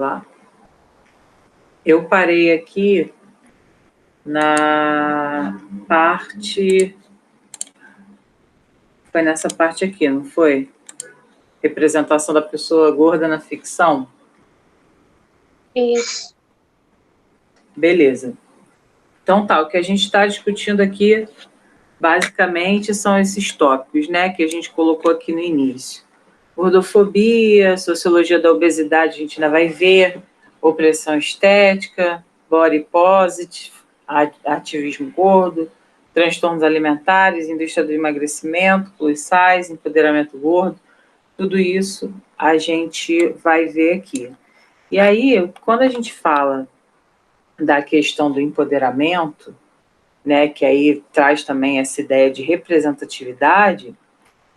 lá. Eu parei aqui na parte... Foi nessa parte aqui, não foi? Representação da pessoa gorda na ficção. Isso. Beleza. Então tá, o que a gente está discutindo aqui, basicamente, são esses tópicos, né, que a gente colocou aqui no início. Gordofobia, sociologia da obesidade, a gente ainda vai ver, opressão estética, body positive, ativismo gordo, transtornos alimentares, indústria do emagrecimento, plus size, empoderamento gordo, tudo isso a gente vai ver aqui. E aí, quando a gente fala da questão do empoderamento, né, que aí traz também essa ideia de representatividade,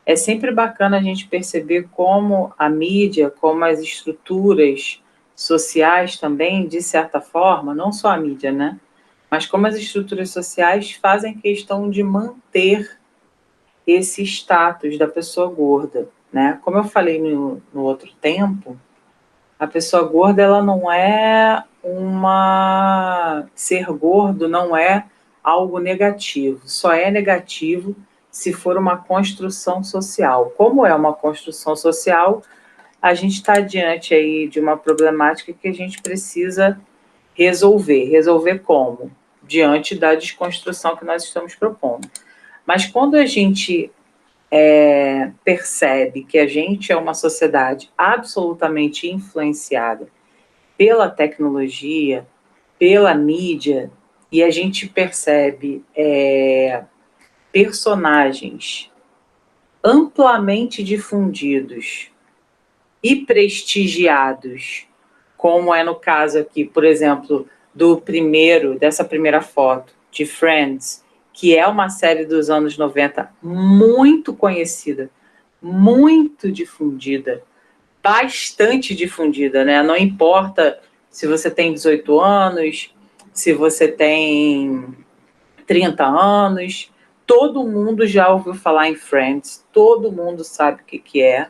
é sempre bacana a gente perceber como a mídia, como as estruturas sociais também, de certa forma, não só a mídia, né, mas como as estruturas sociais fazem questão de manter esse status da pessoa gorda, né? Como eu falei no outro tempo, a pessoa gorda, ela não é uma... Ser gordo não é algo negativo, só é negativo se for uma construção social. Como é uma construção social, a gente está diante aí de uma problemática que a gente precisa resolver. Resolver como? Diante da desconstrução que nós estamos propondo. Mas quando a gente percebe que a gente é uma sociedade absolutamente influenciada pela tecnologia, pela mídia, e a gente percebe personagens amplamente difundidos e prestigiados, como é no caso aqui, por exemplo, dessa primeira foto, de Friends, que é uma série dos anos 90 muito conhecida, muito difundida, bastante difundida, né? Não importa se você tem 18 anos, se você tem 30 anos, todo mundo já ouviu falar em Friends, todo mundo sabe o que é.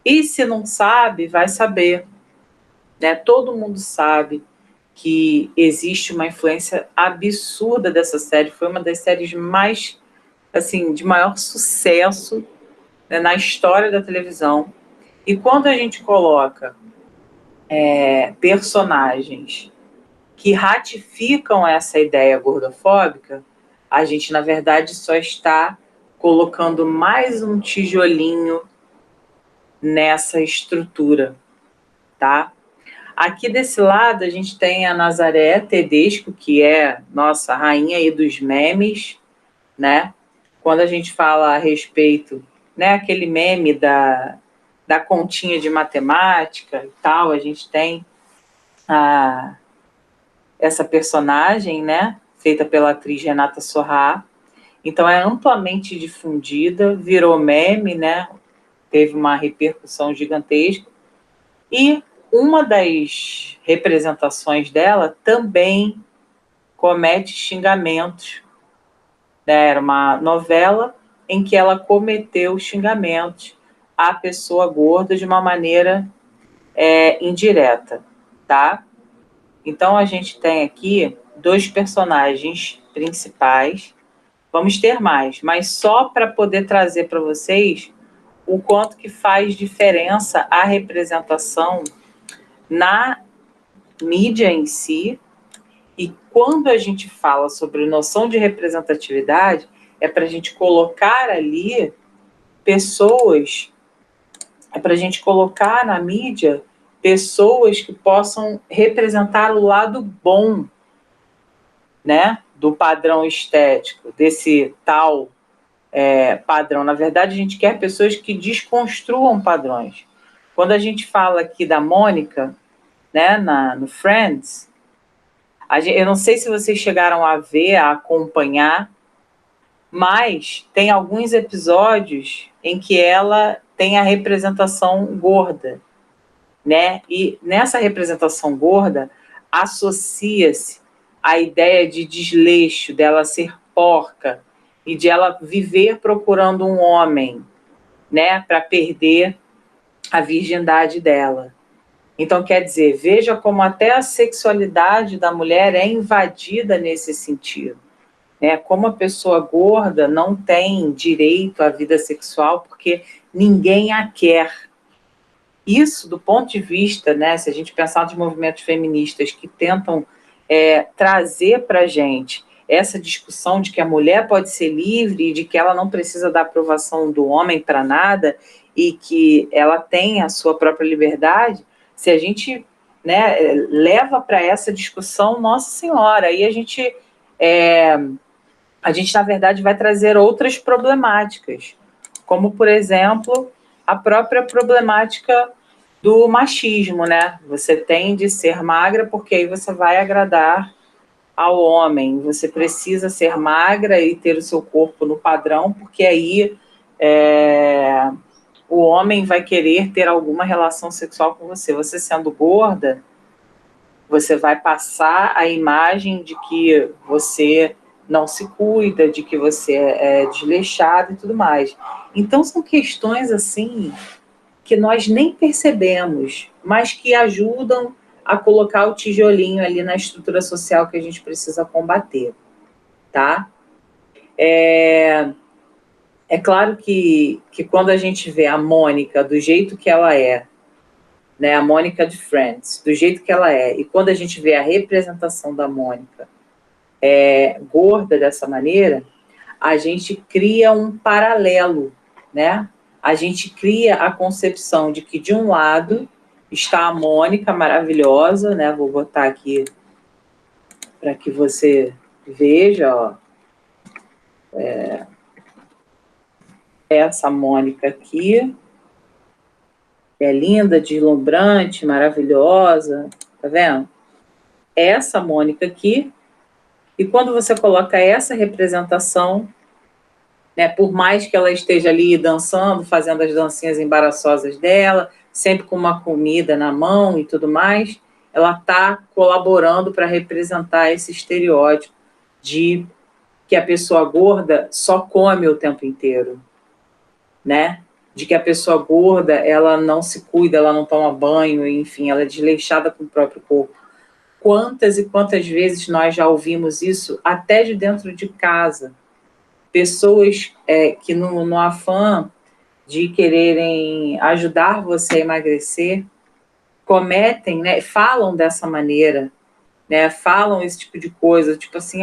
E se não sabe, vai saber, né? Todo mundo sabe que existe uma influência absurda dessa série, foi uma das séries mais, assim, de maior sucesso, né, na história da televisão. E quando a gente coloca personagens que ratificam essa ideia gordofóbica, a gente, na verdade, só está colocando mais um tijolinho nessa estrutura, tá? Aqui desse lado a gente tem a Nazaré Tedesco, que é, nossa, a rainha aí dos memes, né? Quando a gente fala a respeito, né, aquele meme da continha de matemática e tal, a gente tem essa personagem, né, feita pela atriz Renata Sorrah. Então é amplamente difundida, virou meme, né? Teve uma repercussão gigantesca. E uma das representações dela também comete xingamentos, né? Era uma novela em que ela cometeu xingamentos à pessoa gorda de uma maneira indireta, tá? Então a gente tem aqui 2 personagens principais, vamos ter mais, mas só para poder trazer para vocês o quanto que faz diferença a representação na mídia em si. E quando a gente fala sobre noção de representatividade, é para a gente colocar ali pessoas, é para a gente colocar na mídia pessoas que possam representar o lado bom, né, do padrão estético, desse tal padrão. Na verdade, a gente quer pessoas que desconstruam padrões. Quando a gente fala aqui da Mônica, né, no Friends, eu não sei se vocês chegaram a ver, a acompanhar, mas tem alguns episódios em que ela tem a representação gorda, né? E nessa representação gorda associa-se a ideia de desleixo, dela ser porca e de ela viver procurando um homem, né, para perder a virgindade dela. Então, quer dizer, veja como até a sexualidade da mulher é invadida nesse sentido, né? Como a pessoa gorda não tem direito à vida sexual porque ninguém a quer. Isso, do ponto de vista, né, se a gente pensar nos movimentos feministas que tentam trazer para a gente essa discussão de que a mulher pode ser livre e de que ela não precisa da aprovação do homem para nada e que ela tem a sua própria liberdade, se a gente, né, leva para essa discussão, nossa senhora, aí a gente, na verdade, vai trazer outras problemáticas, como, por exemplo, a própria problemática do machismo, né? Você tem de ser magra porque aí você vai agradar ao homem. Você precisa ser magra e ter o seu corpo no padrão, porque aí o homem vai querer ter alguma relação sexual com você. Você sendo gorda, você vai passar a imagem de que você não se cuida, de que você é desleixado e tudo mais. Então, são questões assim que nós nem percebemos, mas que ajudam a colocar o tijolinho ali na estrutura social que a gente precisa combater, tá? É claro que quando a gente vê a Mônica do jeito que ela é, né, a Mônica de Friends, do jeito que ela é, e quando a gente vê a representação da Mônica gorda dessa maneira, a gente cria um paralelo, né? A gente cria a concepção de que, de um lado, está a Mônica maravilhosa, né? Vou botar aqui para que você veja, ó. Essa Mônica aqui, é linda, deslumbrante, maravilhosa, tá vendo? Essa Mônica aqui, e quando você coloca essa representação, né, por mais que ela esteja ali dançando, fazendo as dancinhas embaraçosas dela, sempre com uma comida na mão e tudo mais, ela está colaborando para representar esse estereótipo de que a pessoa gorda só come o tempo inteiro, né? De que a pessoa gorda, ela não se cuida, ela não toma banho, enfim, ela é desleixada com o próprio corpo. Quantas e quantas vezes nós já ouvimos isso até de dentro de casa? Pessoas que no afã de quererem ajudar você a emagrecer, cometem, né, falam dessa maneira, né, falam esse tipo de coisa, tipo assim,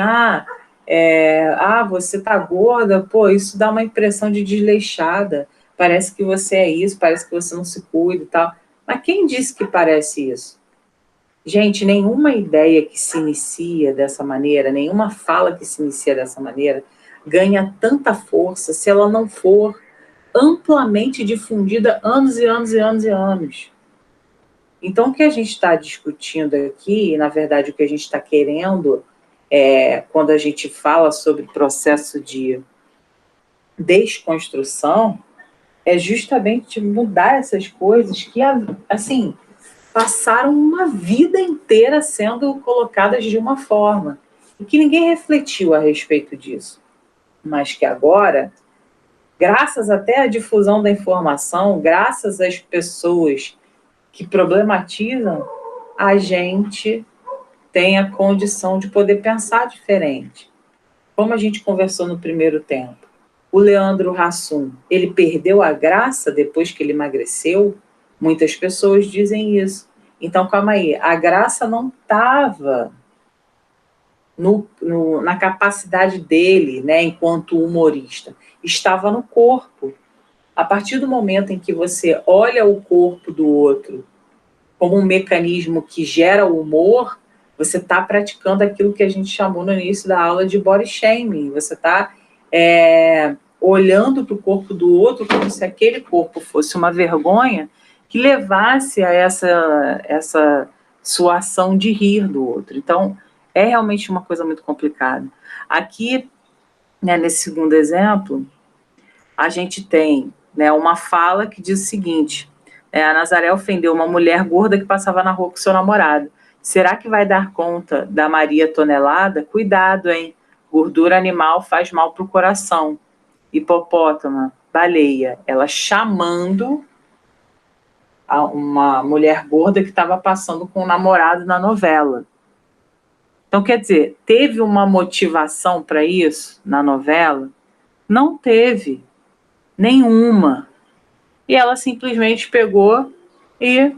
você tá gorda, pô, isso dá uma impressão de desleixada, parece que você é isso, parece que você não se cuida e tal. Mas quem disse que parece isso? Gente, nenhuma ideia que se inicia dessa maneira, nenhuma fala que se inicia dessa maneira, ganha tanta força se ela não for amplamente difundida anos e anos e anos e anos. Então, o que a gente está discutindo aqui, na verdade, o que a gente está querendo, quando a gente fala sobre processo de desconstrução, é justamente mudar essas coisas que, assim, passaram uma vida inteira sendo colocadas de uma forma e que ninguém refletiu a respeito disso. Mas que agora, graças até à difusão da informação, graças às pessoas que problematizam, a gente tem a condição de poder pensar diferente. Como a gente conversou no primeiro tempo, o Leandro Hassum, ele perdeu a graça depois que ele emagreceu? Muitas pessoas dizem isso. Então, calma aí, a graça não estava na capacidade dele, né, enquanto humorista, estava no corpo. A partir do momento em que você olha o corpo do outro como um mecanismo que gera o humor, você está praticando aquilo que a gente chamou no início da aula de body shaming. Você está olhando para o corpo do outro como se aquele corpo fosse uma vergonha que levasse a essa sua ação de rir do outro. Então, é realmente uma coisa muito complicada. Aqui, né, nesse segundo exemplo, a gente tem, né, uma fala que diz o seguinte: a Nazaré ofendeu uma mulher gorda que passava na rua com seu namorado. Será que vai dar conta da Maria Tonelada? Cuidado, hein? Gordura animal faz mal para o coração. Hipopótama, baleia, ela chamando uma mulher gorda que estava passando com um namorado na novela. Então, quer dizer, teve uma motivação para isso na novela? Não teve nenhuma. E ela simplesmente pegou e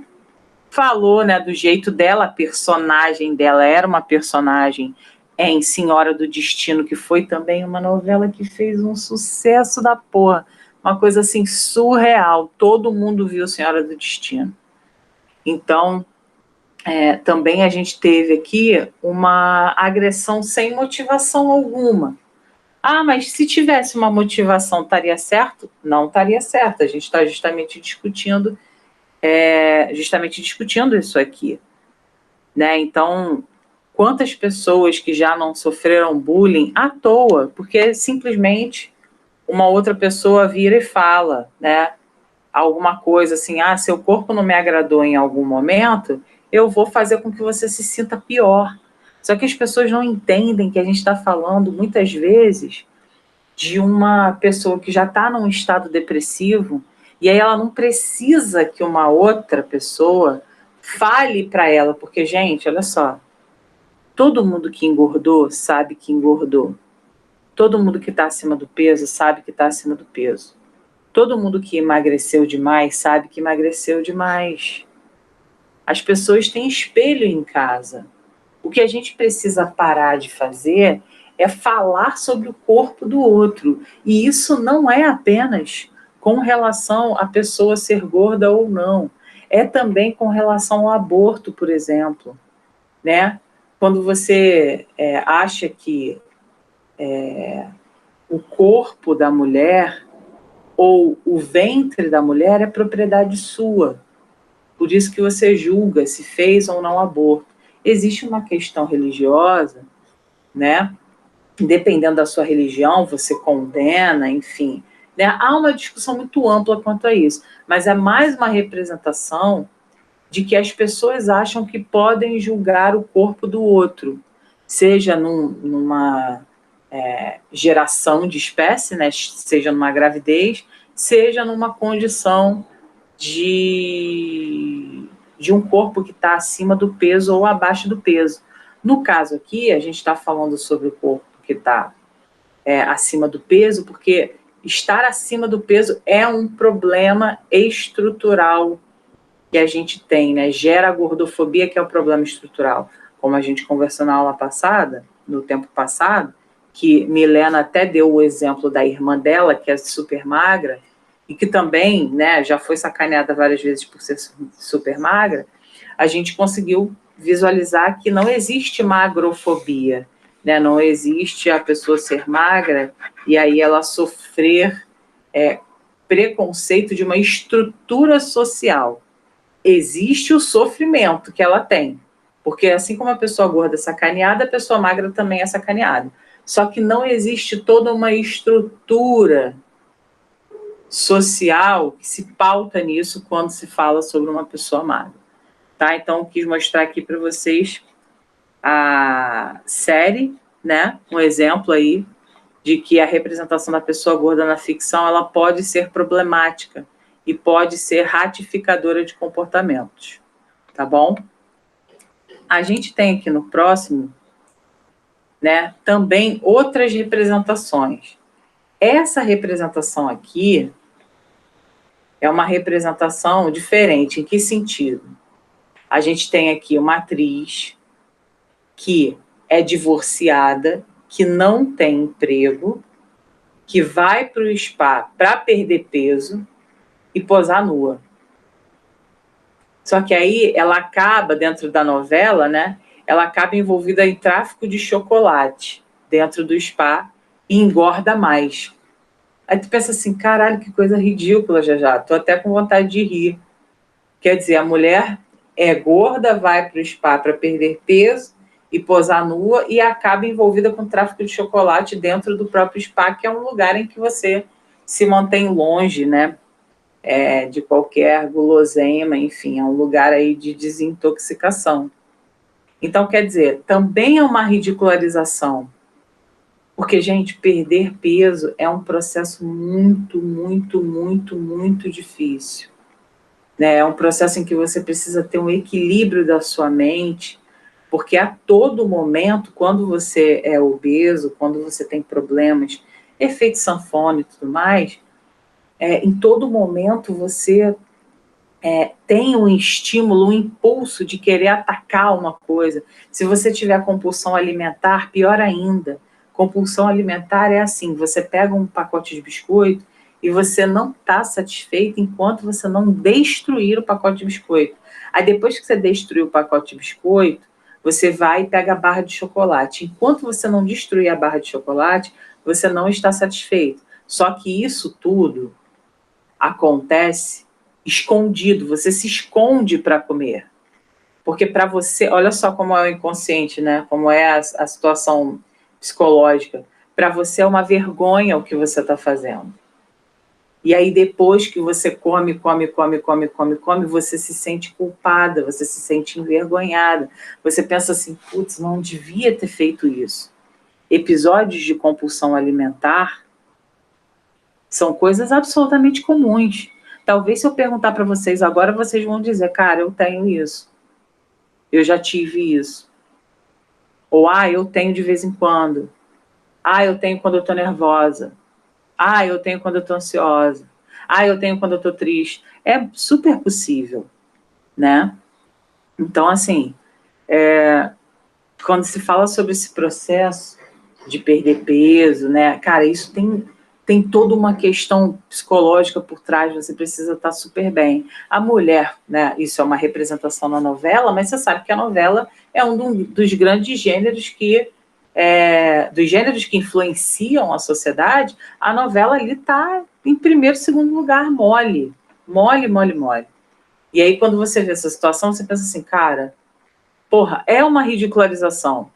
falou, né, do jeito dela, a personagem dela era uma personagem em Senhora do Destino, que foi também uma novela que fez um sucesso da porra, uma coisa assim surreal, todo mundo viu Senhora do Destino. Então, também a gente teve aqui uma agressão sem motivação alguma. Ah, mas se tivesse uma motivação, estaria certo? Não estaria certo, a gente está justamente discutindo isso aqui, né? Então, quantas pessoas que já não sofreram bullying à toa, porque simplesmente uma outra pessoa vira e fala, né? Alguma coisa assim, seu corpo não me agradou em algum momento, eu vou fazer com que você se sinta pior. Só que as pessoas não entendem que a gente está falando, muitas vezes, de uma pessoa que já está num estado depressivo, e aí ela não precisa que uma outra pessoa fale para ela, porque, gente, olha só, todo mundo que engordou sabe que engordou. Todo mundo que está acima do peso sabe que está acima do peso. Todo mundo que emagreceu demais sabe que emagreceu demais. As pessoas têm espelho em casa. O que a gente precisa parar de fazer é falar sobre o corpo do outro. E isso não é apenas com relação à pessoa ser gorda ou não. É também com relação ao aborto, por exemplo, né? Quando você acha que o corpo da mulher ou o ventre da mulher é propriedade sua. Por isso que você julga se fez ou não aborto. Existe uma questão religiosa, né? Dependendo da sua religião, você condena, enfim. Né? Há uma discussão muito ampla quanto a isso, mas é mais uma representação de que as pessoas acham que podem julgar o corpo do outro, seja numa geração de espécie, né? Seja numa gravidez, seja numa condição de um corpo que está acima do peso ou abaixo do peso. No caso aqui, a gente está falando sobre o corpo que está acima do peso, porque estar acima do peso é um problema estrutural que a gente tem, né? Gera a gordofobia, que é o problema estrutural. Como a gente conversou na aula passada, no tempo passado, que Milena até deu o exemplo da irmã dela, que é super magra, e que também, né, já foi sacaneada várias vezes por ser super magra, a gente conseguiu visualizar que não existe magrofobia, né? Não existe a pessoa ser magra e aí ela sofrer preconceito de uma estrutura social. Existe o sofrimento que ela tem, porque assim como a pessoa gorda é sacaneada, a pessoa magra também é sacaneada. Só que não existe toda uma estrutura social que se pauta nisso quando se fala sobre uma pessoa magra. Tá? Então, eu quis mostrar aqui para vocês a série, né? Um exemplo aí de que a representação da pessoa gorda na ficção ela pode ser problemática e pode ser ratificadora de comportamentos. Tá bom? A gente tem aqui no próximo, né, também outras representações. Essa representação aqui é uma representação diferente. Em que sentido? A gente tem aqui uma atriz que é divorciada, que não tem emprego, que vai para o spa para perder peso e posar nua. Só que aí ela acaba, dentro da novela, né? Ela acaba envolvida em tráfico de chocolate dentro do spa e engorda mais. Aí tu pensa assim, caralho, que coisa ridícula, já. Tô até com vontade de rir. Quer dizer, a mulher é gorda, vai para o spa para perder peso e posar nua e acaba envolvida com tráfico de chocolate dentro do próprio spa, que é um lugar em que você se mantém longe, né? De qualquer guloseima, enfim, é um lugar aí de desintoxicação. Então, quer dizer, também é uma ridicularização, porque, gente, perder peso é um processo muito, muito, muito, muito difícil, né? É um processo em que você precisa ter um equilíbrio da sua mente, porque a todo momento, quando você é obeso, quando você tem problemas, efeito sanfona e tudo mais, em todo momento você tem um estímulo, um impulso de querer atacar uma coisa. Se você tiver compulsão alimentar, pior ainda. Compulsão alimentar é assim, você pega um pacote de biscoito e você não está satisfeito enquanto você não destruir o pacote de biscoito. Aí depois que você destruir o pacote de biscoito, você vai e pega a barra de chocolate. Enquanto você não destruir a barra de chocolate, você não está satisfeito. Só que isso tudo acontece escondido, você se esconde para comer. Porque para você, olha só como é o inconsciente, né? Como é a situação psicológica. Para você é uma vergonha o que você está fazendo. E aí depois que você come, você se sente culpada, você se sente envergonhada. Você pensa assim, putz, não devia ter feito isso. Episódios de compulsão alimentar são coisas absolutamente comuns. Talvez se eu perguntar para vocês agora, vocês vão dizer, cara, eu tenho isso. Eu já tive isso. Ou, eu tenho de vez em quando. Eu tenho quando eu estou nervosa. Eu tenho quando eu estou ansiosa. Eu tenho quando eu estou triste. É super possível, né? Então, assim, quando se fala sobre esse processo de perder peso, né? Cara, isso tem toda uma questão psicológica por trás, você precisa estar super bem. A mulher, né, isso é uma representação na novela, mas você sabe que a novela é dos grandes gêneros dos gêneros que influenciam a sociedade, a novela ali está em primeiro, segundo lugar, mole. Mole, mole, mole. E aí, quando você vê essa situação, você pensa assim, cara, porra, é uma ridicularização.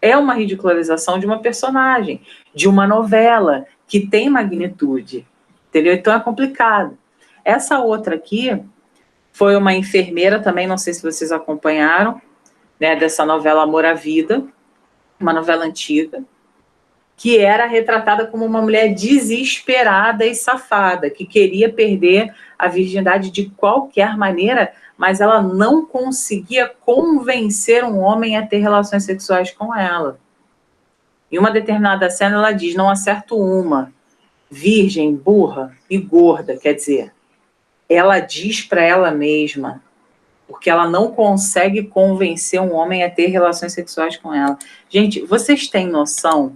É uma ridicularização de uma personagem, de uma novela, que tem magnitude, entendeu? Então é complicado. Essa outra aqui foi uma enfermeira também, não sei se vocês acompanharam, né, dessa novela Amor à Vida, uma novela antiga, que era retratada como uma mulher desesperada e safada, que queria perder a virgindade de qualquer maneira, mas ela não conseguia convencer um homem a ter relações sexuais com ela. Em uma determinada cena ela diz, não acerto uma, virgem, burra e gorda, quer dizer, ela diz para ela mesma, porque ela não consegue convencer um homem a ter relações sexuais com ela. Gente, vocês têm noção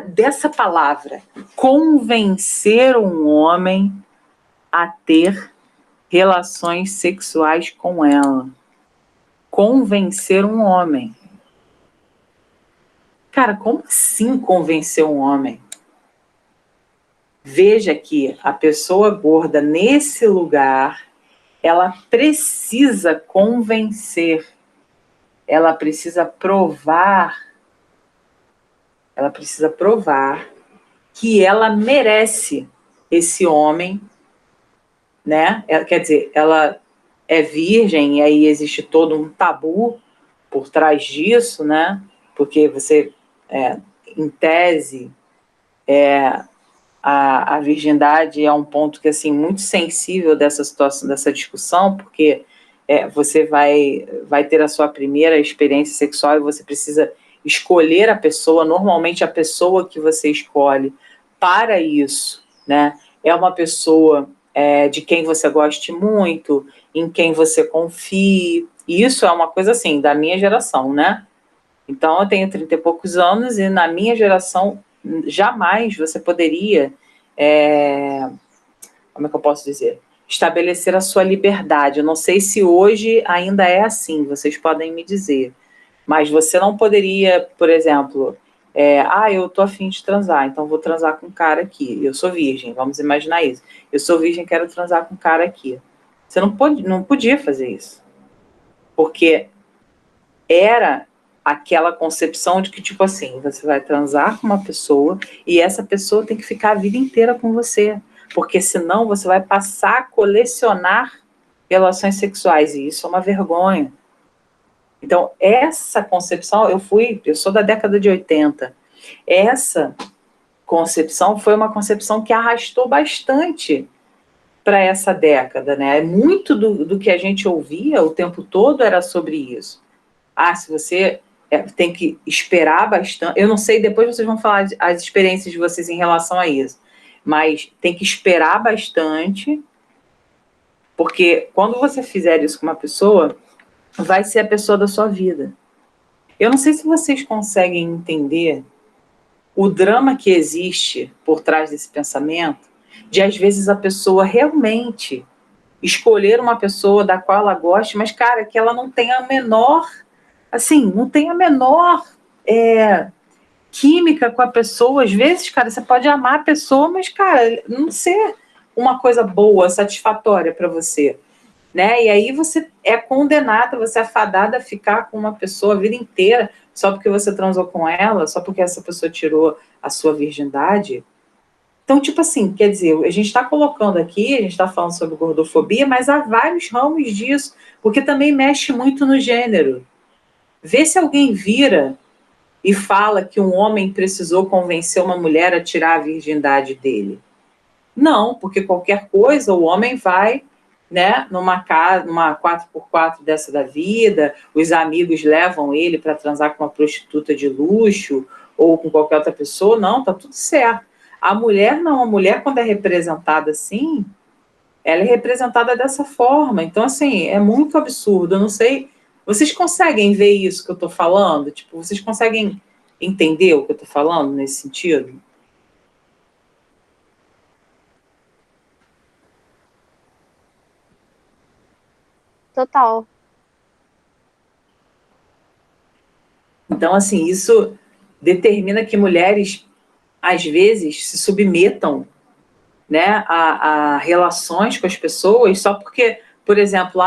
dessa palavra, convencer um homem a ter relações sexuais com ela? Convencer um homem. Cara, como assim convencer um homem? Veja que a pessoa gorda nesse lugar, ela precisa convencer, ela precisa provar que ela merece esse homem, né? Quer dizer, ela é virgem e aí existe todo um tabu por trás disso, né? Porque você, em tese, a virgindade é um ponto que assim muito sensível dessa situação, dessa discussão, porque você vai ter a sua primeira experiência sexual e você precisa escolher a pessoa. Normalmente a pessoa que você escolhe para isso, né, é uma pessoa de quem você goste muito, em quem você confie. E isso é uma coisa assim da minha geração, né? Então eu tenho 30 e poucos anos e na minha geração jamais você poderia, como é que eu posso dizer, estabelecer a sua liberdade. Eu não sei se hoje ainda é assim, vocês podem me dizer, mas você não poderia, por exemplo, eu tô afim de transar, então vou transar com um cara aqui, eu sou virgem, vamos imaginar isso, eu sou virgem, quero transar com um cara aqui. Você não podia fazer isso, porque era aquela concepção de que, tipo assim, você vai transar com uma pessoa e essa pessoa tem que ficar a vida inteira com você, porque senão você vai passar a colecionar relações sexuais, e isso é uma vergonha. Então, essa concepção, eu sou da década de 80, essa concepção foi uma concepção que arrastou bastante para essa década, né? Muito do que a gente ouvia o tempo todo era sobre isso. Ah, se você tem que esperar bastante. Eu não sei, depois vocês vão falar as experiências de vocês em relação a isso, mas tem que esperar bastante, porque quando você fizer isso com uma pessoa, vai ser a pessoa da sua vida. Eu não sei se vocês conseguem entender o drama que existe por trás desse pensamento, de às vezes a pessoa realmente escolher uma pessoa da qual ela goste, mas, cara, que ela não tem a menor, assim, não tem a menor química com a pessoa. Às vezes, cara, você pode amar a pessoa, mas, cara, não ser uma coisa boa, satisfatória para você, né? E aí você é condenada, você é fadada a ficar com uma pessoa a vida inteira só porque você transou com ela, só porque essa pessoa tirou a sua virgindade. Então, tipo assim, quer dizer, a gente está colocando aqui, a gente está falando sobre gordofobia, mas há vários ramos disso, porque também mexe muito no gênero. Vê se alguém vira e fala que um homem precisou convencer uma mulher a tirar a virgindade dele. Não, porque qualquer coisa o homem vai, né, numa casa, numa 4x4 dessa da vida, os amigos levam ele para transar com uma prostituta de luxo ou com qualquer outra pessoa, não, tá tudo certo. A mulher não, a mulher quando é representada assim, ela é representada dessa forma. Então, assim, é muito absurdo. Eu não sei, vocês conseguem ver isso que eu estou falando? Tipo, vocês conseguem entender o que eu estou falando nesse sentido? Total. Então, assim, isso determina que mulheres, às vezes, se submetam, né, a relações com as pessoas só porque, por exemplo,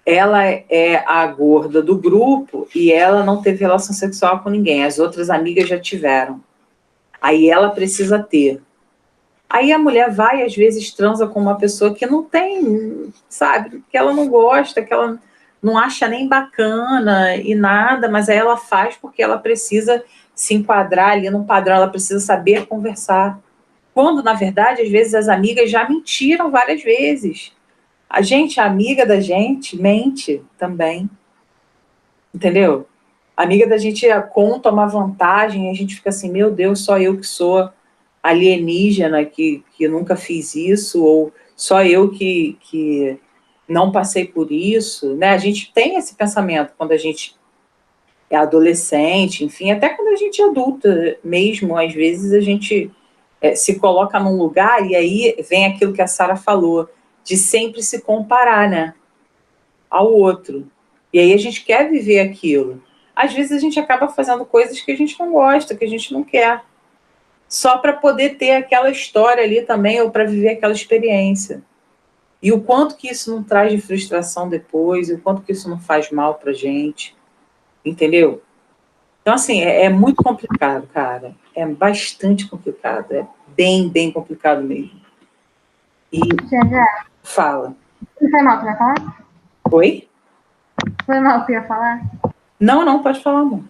ela é a gorda do grupo e ela não teve relação sexual com ninguém, as outras amigas já tiveram. Aí ela precisa ter. Aí a mulher vai, às vezes, transa com uma pessoa que não tem, sabe, que ela não gosta, que ela não acha nem bacana e nada, mas aí ela faz porque ela precisa se enquadrar ali num padrão, ela precisa saber conversar. Quando, na verdade, às vezes as amigas já mentiram várias vezes. A gente, a amiga da gente, mente também, entendeu? A amiga da gente conta uma vantagem e a gente fica assim, meu Deus, só eu que sou alienígena, que nunca fiz isso, ou só eu que não passei por isso, né? A gente tem esse pensamento quando a gente é adolescente, enfim, até quando a gente é adulta mesmo, às vezes a gente se coloca num lugar e aí vem aquilo que a Sara falou, de sempre se comparar, né, ao outro. E aí a gente quer viver aquilo. Às vezes a gente acaba fazendo coisas que a gente não gosta, que a gente não quer, só para poder ter aquela história ali também, ou para viver aquela experiência. E o quanto que isso não traz de frustração depois, e o quanto que isso não faz mal pra gente, entendeu? Então, assim, é muito complicado, cara. É bastante complicado. É bem, bem complicado mesmo. E Já, já. fala. Não foi mal que ia falar? Oi? Foi mal que ia falar? Não, não, pode falar, não.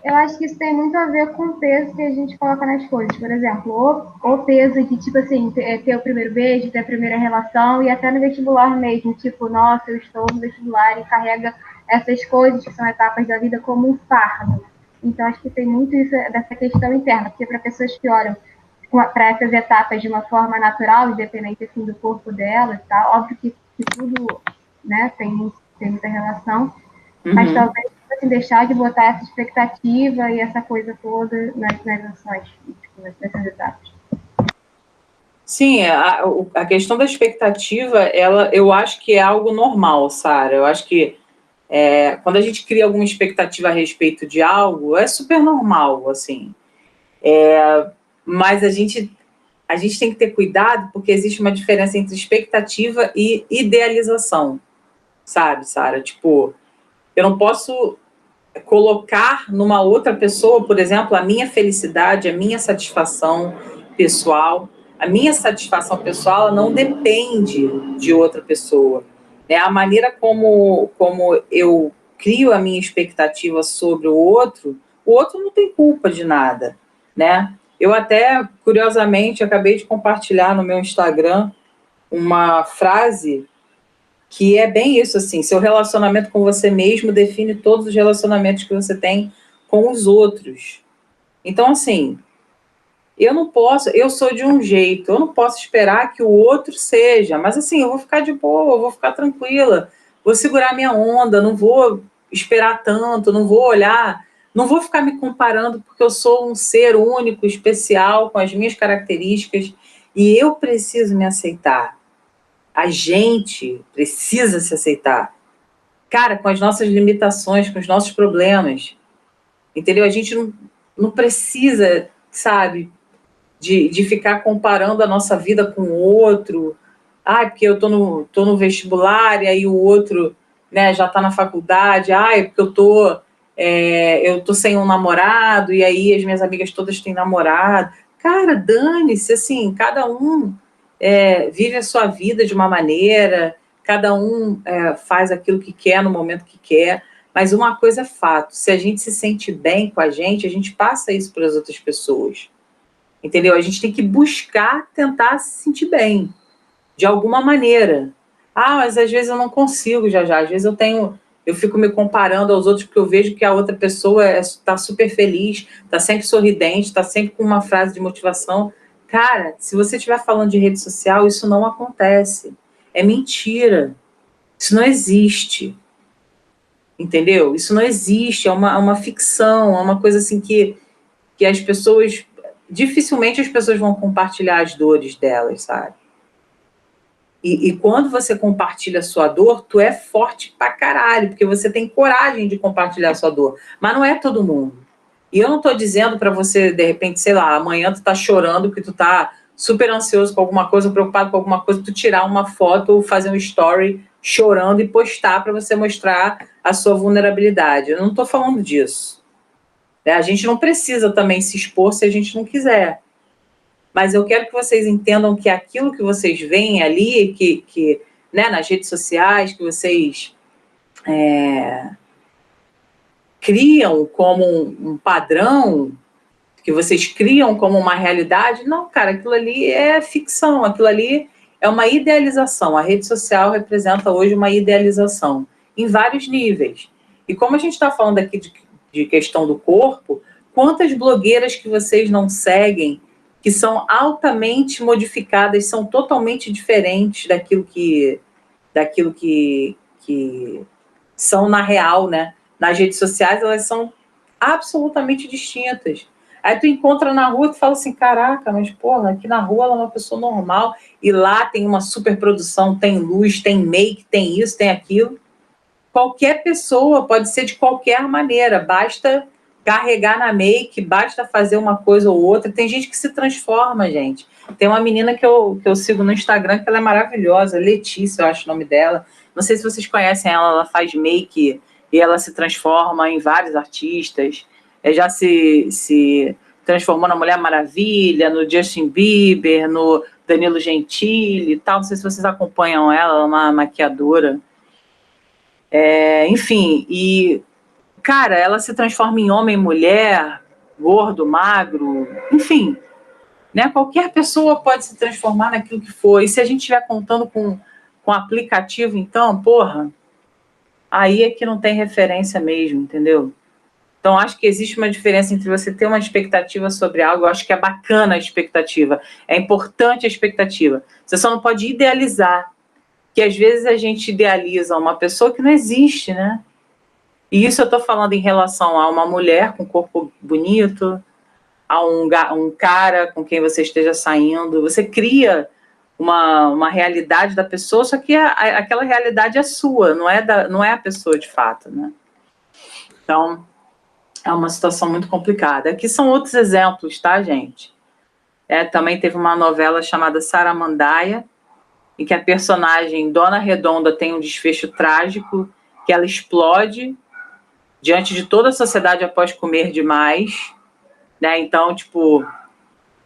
Eu acho que isso tem muito a ver com o peso que a gente coloca nas coisas. Por exemplo, o peso de, tipo assim, ter o primeiro beijo, ter a primeira relação, e até no vestibular mesmo. Tipo, nossa, eu estou no vestibular e carrega essas coisas que são etapas da vida como um fardo. Então, acho que tem muito isso dessa questão interna, porque para pessoas que olham para essas etapas de uma forma natural, independente assim, do corpo dela e tal, óbvio que tudo, né, tem muita relação, mas talvez assim, deixar de botar essa expectativa e essa coisa toda nas ações, tipo, nessas etapas. Sim, a questão da expectativa, ela, eu acho que é algo normal, Sara. Eu acho que quando a gente cria alguma expectativa a respeito de algo, é super normal, assim. Mas a gente tem que ter cuidado porque existe uma diferença entre expectativa e idealização, sabe, Sara? Tipo, eu não posso colocar numa outra pessoa, por exemplo, a minha felicidade, a minha satisfação pessoal. A minha satisfação pessoal não depende de outra pessoa. Né? A maneira como eu crio a minha expectativa sobre o outro não tem culpa de nada. Né? Eu até, curiosamente, acabei de compartilhar no meu Instagram uma frase que é bem isso, assim, seu relacionamento com você mesmo define todos os relacionamentos que você tem com os outros. Então, assim, eu sou de um jeito, eu não posso esperar que o outro seja, mas assim, eu vou ficar de boa, eu vou ficar tranquila, vou segurar minha onda, não vou esperar tanto, não vou olhar, não vou ficar me comparando porque eu sou um ser único, especial, com as minhas características, e eu preciso me aceitar. A gente precisa se aceitar. Cara, com as nossas limitações, com os nossos problemas, entendeu? A gente não precisa, sabe, de ficar comparando a nossa vida com o outro. Porque eu tô no vestibular e aí o outro, né, já está na faculdade. Porque eu tô sem um namorado e aí as minhas amigas todas têm namorado. Cara, dane-se, assim, cada um vive a sua vida de uma maneira, cada um faz aquilo que quer no momento que quer, mas uma coisa é fato, se a gente se sente bem com a gente passa isso para as outras pessoas. Entendeu? A gente tem que buscar tentar se sentir bem, de alguma maneira. Mas às vezes eu não consigo, já. Às vezes eu fico me comparando aos outros porque eu vejo que a outra pessoa está super feliz, está sempre sorridente, está sempre com uma frase de motivação. Cara, se você estiver falando de rede social, isso não acontece. É mentira. Isso não existe. Entendeu? Isso não existe. É uma ficção, é uma coisa assim que as pessoas... Dificilmente as pessoas vão compartilhar as dores delas, sabe? E quando você compartilha a sua dor, tu é forte pra caralho, porque você tem coragem de compartilhar a sua dor. Mas não é todo mundo. E eu não tô dizendo pra você, de repente, sei lá, amanhã tu tá chorando porque tu tá super ansioso com alguma coisa, preocupado com alguma coisa, tu tirar uma foto ou fazer um story chorando e postar pra você mostrar a sua vulnerabilidade. Eu não tô falando disso. A gente não precisa também se expor se a gente não quiser. Mas eu quero que vocês entendam que aquilo que vocês veem ali, que né, nas redes sociais, que vocês criam como um padrão, que vocês criam como uma realidade, não, cara, aquilo ali é ficção, aquilo ali é uma idealização. A rede social representa hoje uma idealização, em vários níveis. E como a gente está falando aqui de questão do corpo, quantas blogueiras que vocês não seguem que são altamente modificadas, são totalmente diferentes daquilo que são na real, né? Nas redes sociais, elas são absolutamente distintas. Aí tu encontra na rua e tu fala assim, caraca, mas porra, aqui na rua ela é uma pessoa normal, e lá tem uma superprodução, tem luz, tem make, tem isso, tem aquilo. Qualquer pessoa pode ser de qualquer maneira, basta carregar na make, basta fazer uma coisa ou outra. Tem gente que se transforma, gente. Tem uma menina que eu sigo no Instagram, que ela é maravilhosa, Letícia, eu acho o nome dela. Não sei se vocês conhecem ela faz make e ela se transforma em vários artistas. Já se transformou na Mulher Maravilha, no Justin Bieber, no Danilo Gentili e tal. Não sei se vocês acompanham ela, ela é uma maquiadora. Enfim, e, cara, ela se transforma em homem, mulher, gordo, magro, enfim, né? Qualquer pessoa pode se transformar naquilo que for. E se a gente estiver contando com aplicativo, então, porra, aí é que não tem referência mesmo, entendeu? Então, acho que existe uma diferença entre você ter uma expectativa sobre algo, eu acho que é bacana a expectativa, é importante a expectativa. Você só não pode idealizar, que às vezes a gente idealiza uma pessoa que não existe, né? E isso eu estou falando em relação a uma mulher com corpo bonito, a um cara com quem você esteja saindo. Você cria uma realidade da pessoa, só que aquela realidade é sua, não é a pessoa de fato, né? Então, é uma situação muito complicada. Aqui são outros exemplos, tá, gente? Também teve uma novela chamada Saramandaia, em que a personagem Dona Redonda tem um desfecho trágico, que ela explode diante de toda a sociedade após comer demais, né? Então, tipo,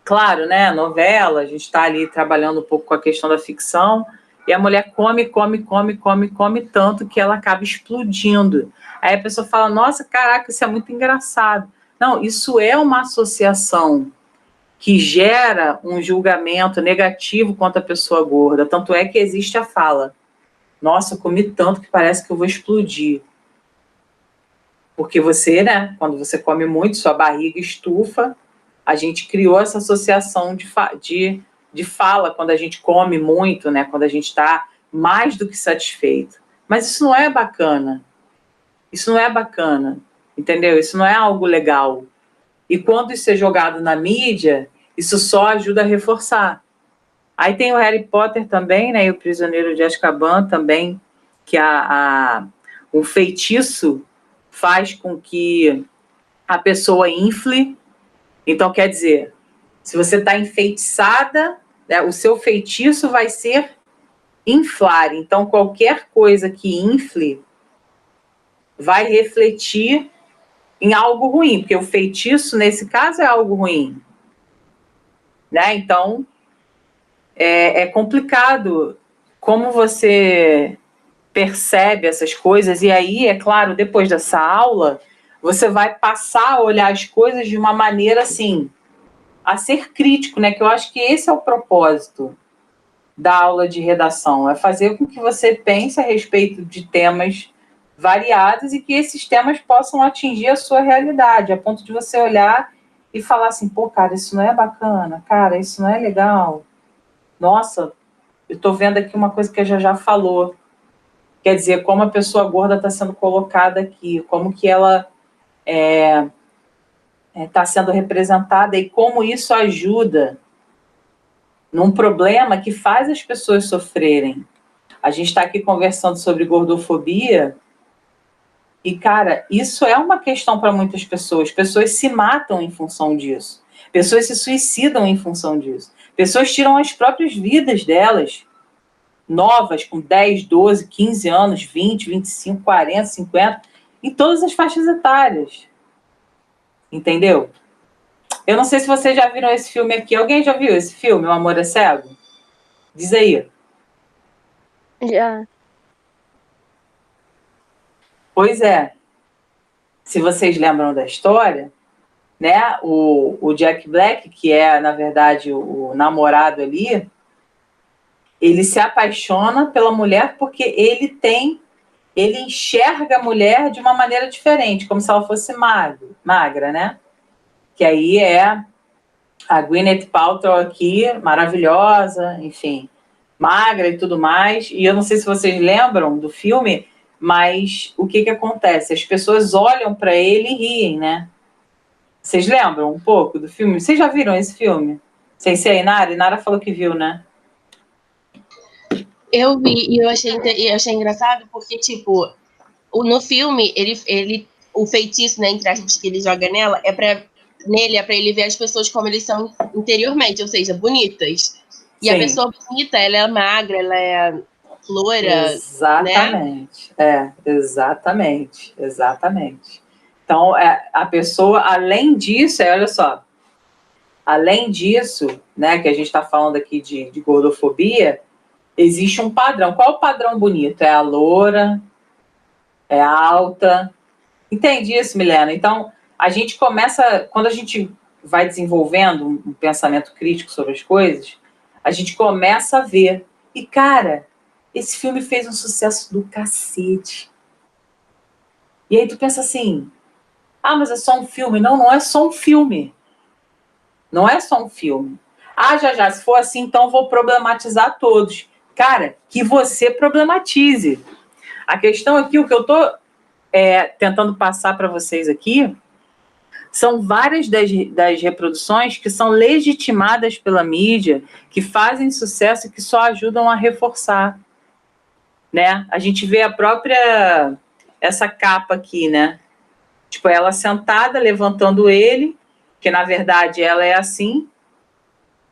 claro, né, novela, a gente está ali trabalhando um pouco com a questão da ficção, e a mulher come tanto que ela acaba explodindo. Aí a pessoa fala, nossa, caraca, isso é muito engraçado. Não, isso é uma associação que gera um julgamento negativo contra a pessoa gorda. Tanto é que existe a fala: nossa, eu comi tanto que parece que eu vou explodir. Porque você, né, quando você come muito, sua barriga estufa. A gente criou essa associação de fala quando a gente come muito, né, quando a gente está mais do que satisfeito. Mas isso não é bacana. Isso não é bacana, entendeu? Isso não é algo legal. E quando isso é jogado na mídia, isso só ajuda a reforçar. Aí tem o Harry Potter também, né, e o Prisioneiro de Azkaban também, que o feitiço faz com que a pessoa infle. Então, quer dizer, se você está enfeitiçada, né, o seu feitiço vai ser inflar. Então, qualquer coisa que infle vai refletir em algo ruim, porque o feitiço, nesse caso, é algo ruim. Né? Então, é complicado como você percebe essas coisas. E aí, é claro, depois dessa aula, você vai passar a olhar as coisas de uma maneira, assim, a ser crítico, né? Que eu acho que esse é o propósito da aula de redação, é fazer com que você pense a respeito de temas variados e que esses temas possam atingir a sua realidade, a ponto de você olhar e falar assim, pô, cara, isso não é bacana, cara, isso não é legal. Nossa, eu estou vendo aqui uma coisa que a Jajá falou. Quer dizer, como a pessoa gorda está sendo colocada aqui, como que ela está sendo representada e como isso ajuda num problema que faz as pessoas sofrerem. A gente está aqui conversando sobre gordofobia e, cara, isso é uma questão para muitas pessoas. Pessoas se matam em função disso. Pessoas se suicidam em função disso. Pessoas tiram as próprias vidas delas, novas, com 10, 12, 15 anos, 20, 25, 40, 50, em todas as faixas etárias. Entendeu? Eu não sei se vocês já viram esse filme aqui. Alguém já viu esse filme, O Amor é Cego? Diz aí. Já. Pois é. Se vocês lembram da história, né? O Jack Black, que é, na verdade, o namorado ali, ele se apaixona pela mulher porque ele enxerga a mulher de uma maneira diferente, como se ela fosse magra, né? Que aí é a Gwyneth Paltrow aqui, maravilhosa, enfim, magra e tudo mais. E eu não sei se vocês lembram do filme, mas o que acontece? As pessoas olham para ele e riem, né? Vocês lembram um pouco do filme? Vocês já viram esse filme? Sem ser a Inara? Inara falou que viu, né? Eu vi e eu achei engraçado porque, tipo, no filme, o feitiço, né, entre aspas, que ele joga nele é pra ele ver as pessoas como eles são interiormente, ou seja, bonitas. E Sim. a pessoa bonita, ela é magra, ela é loira, exatamente, né? Exatamente. Então, a pessoa, além disso, olha só, além disso, né, que a gente está falando aqui de gordofobia, existe um padrão. Qual é o padrão bonito? É a loura, é a alta. Entende isso, Milena? Então, a gente começa, quando a gente vai desenvolvendo um pensamento crítico sobre as coisas, a gente começa a ver. E, cara, esse filme fez um sucesso do cacete. E aí tu pensa assim, mas é só um filme. Não, não é só um filme. Não é só um filme. Já, se for assim, então vou problematizar todos. Cara, que você problematize. A questão aqui, o que eu estou tentando passar para vocês aqui, são várias das reproduções que são legitimadas pela mídia, que fazem sucesso e que só ajudam a reforçar. Né? A gente vê essa capa aqui, né? Tipo, ela sentada, levantando ele, que na verdade ela é assim.